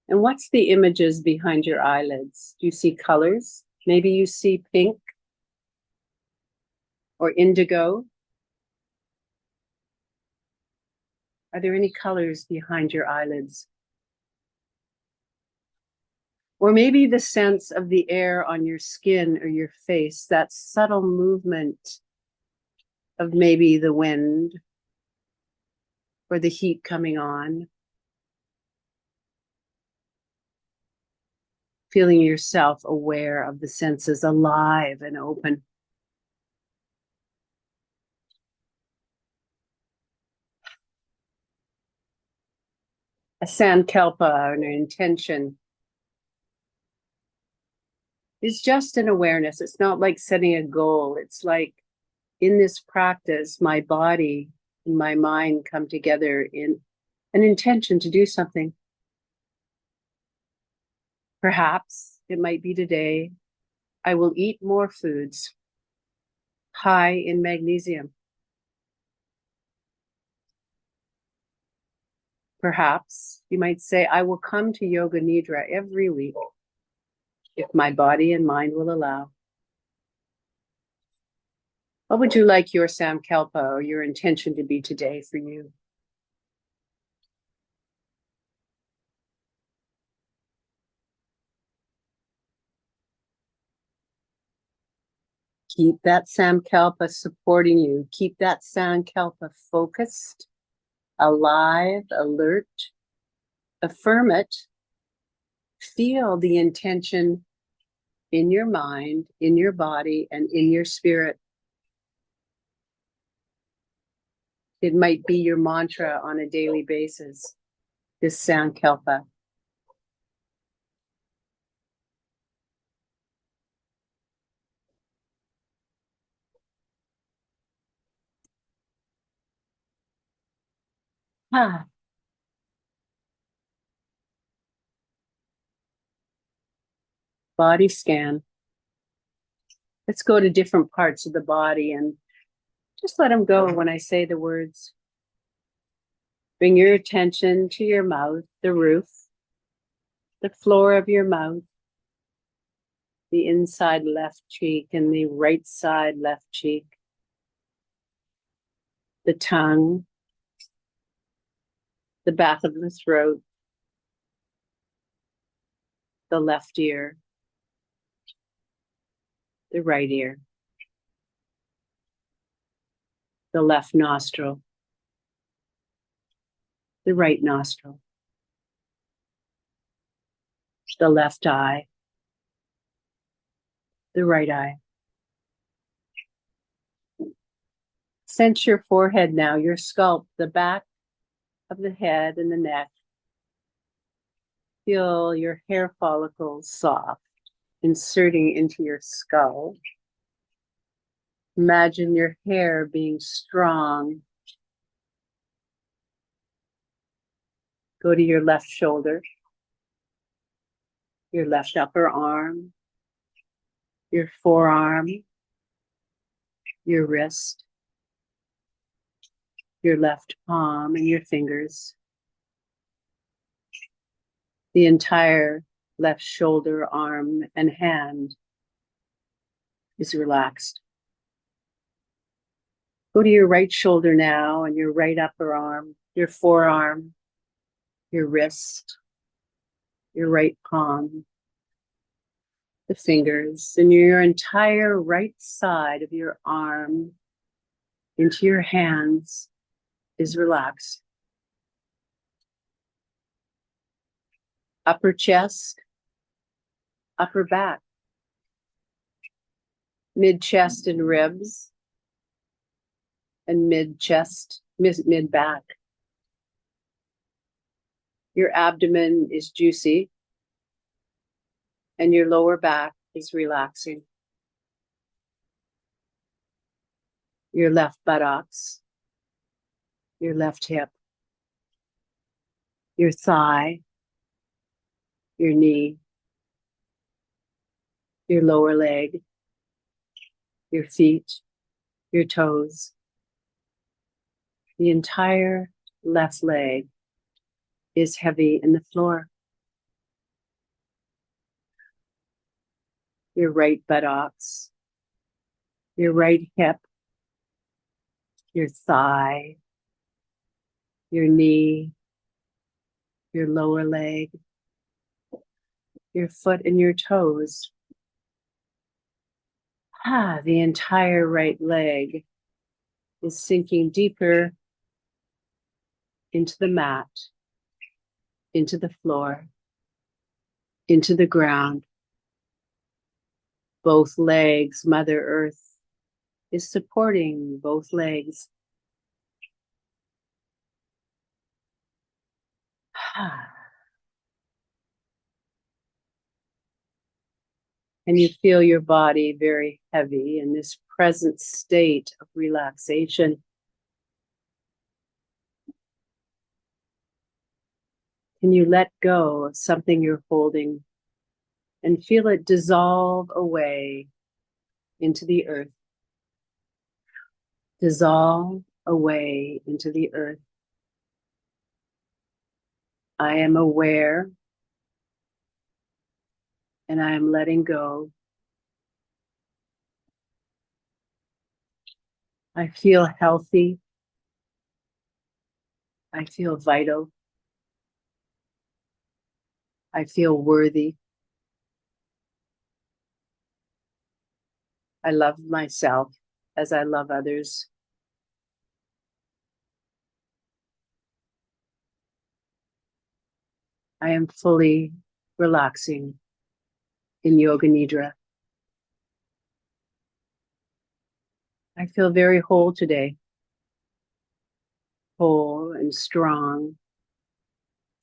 And what's the images behind your eyelids? Do you see colors? Maybe you see pink or indigo. Are there any colors behind your eyelids? Or maybe the sense of the air on your skin or your face, that subtle movement of maybe the wind or the heat coming on. Feeling yourself aware of the senses, alive and open. A sankalpa, an intention, is just an awareness. It's not like setting a goal. It's like, in this practice, my body and my mind come together in an intention to do something. Perhaps it might be today, I will eat more foods high in magnesium. Perhaps you might say, I will come to Yoga Nidra every week if my body and mind will allow. What would you like your sankalpa or your intention to be today for you? Keep that sankalpa supporting you. Keep that sankalpa focused, alive, alert. Affirm it. Feel the intention in your mind, in your body, and in your spirit. It might be your mantra on a daily basis, this sankalpa. Ah. Body scan. Let's go to different parts of the body and just let them go when I say the words. Bring your attention to your mouth, the roof, the floor of your mouth, the inside left cheek and the right side left cheek, the tongue, the back of the throat, the left ear, the right ear, the left nostril, the right nostril, the left eye, the right eye. Sense your forehead now, your scalp, the back of the head and the neck. Feel your hair follicles soft, inserting into your skull. Imagine your hair being strong. Go to your left shoulder, your left upper arm, your forearm, your wrist, your left palm and your fingers. The entire left shoulder, arm, and hand is relaxed. Go to your right shoulder now and your right upper arm, your forearm, your wrist, your right palm, the fingers, and your entire right side of your arm into your hands is relaxed. Upper chest, upper back, mid chest and ribs, and mid chest, mid back. Your abdomen is juicy and your lower back is relaxing. Your left buttocks, your left hip, your thigh, your knee, your lower leg, your feet, your toes. The entire left leg is heavy in the floor. Your right buttocks, your right hip, your thigh, your knee, your lower leg, your foot and your toes. The entire right leg is sinking deeper into the mat, into the floor, into the ground. Both legs, Mother Earth is supporting both legs. And you feel your body very heavy in this present state of relaxation. Can you let go of something you're holding and feel it dissolve away into the earth? Dissolve away into the earth. I am aware and I am letting go. I feel healthy. I feel vital. I feel worthy. I love myself as I love others. I am fully relaxing in Yoga Nidra. I feel very whole today. Whole and strong,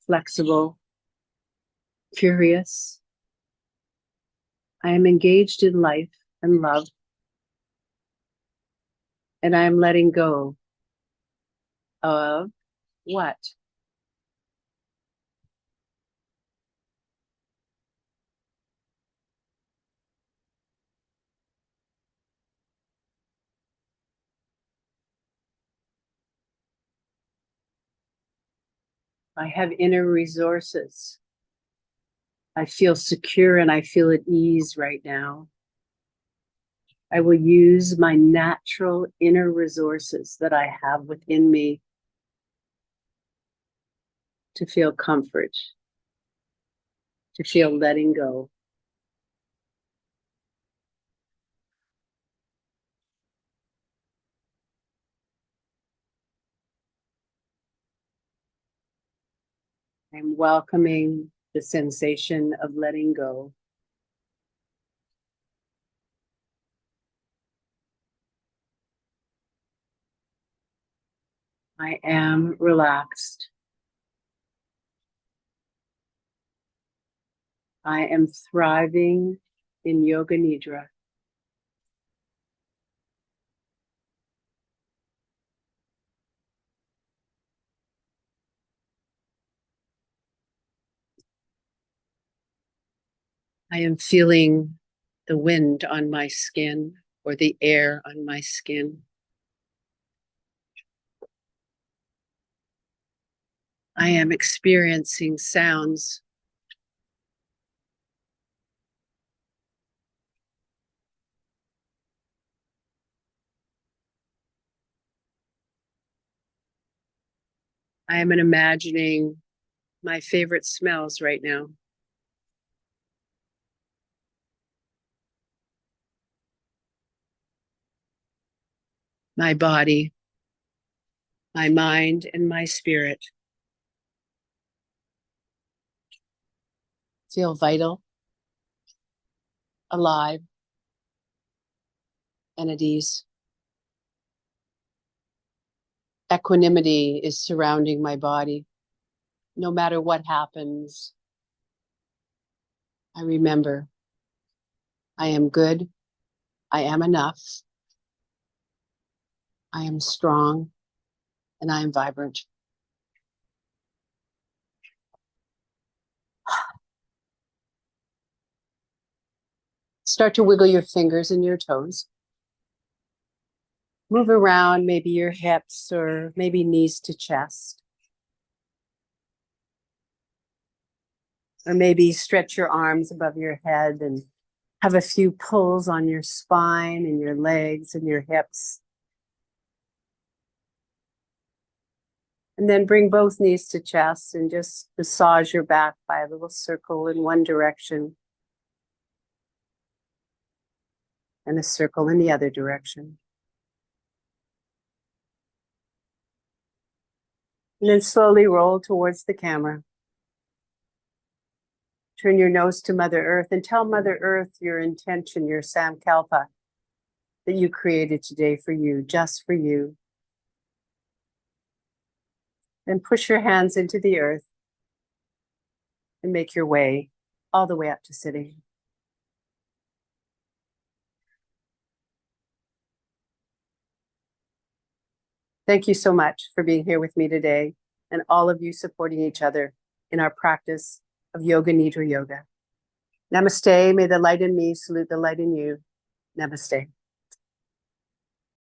flexible, curious. I am engaged in life and love. And I am letting go of what? I have inner resources. I feel secure and I feel at ease right now. I will use my natural inner resources that I have within me to feel comfort, to feel letting go. I'm welcoming the sensation of letting go. I am relaxed. I am thriving in Yoga Nidra. I am feeling the wind on my skin or the air on my skin. I am experiencing sounds. I am imagining my favorite smells right now. My body, my mind, and my spirit feel vital, alive, and at ease. Equanimity is surrounding my body. No matter what happens, I remember I am good. I am enough. I am strong, and I am vibrant. Start to wiggle your fingers and your toes. Move around, maybe your hips or maybe knees to chest. Or maybe stretch your arms above your head and have a few pulls on your spine and your legs and your hips. And then bring both knees to chest and just massage your back by a little circle in one direction and a circle in the other direction. And then slowly roll towards the camera. Turn your nose to Mother Earth and tell Mother Earth your intention, your Samkalpa that you created today for you, just for you. Then push your hands into the earth and make your way all the way up to sitting. Thank you so much for being here with me today and all of you supporting each other in our practice of Yoga Nidra Yoga. Namaste. May the light in me salute the light in you. Namaste.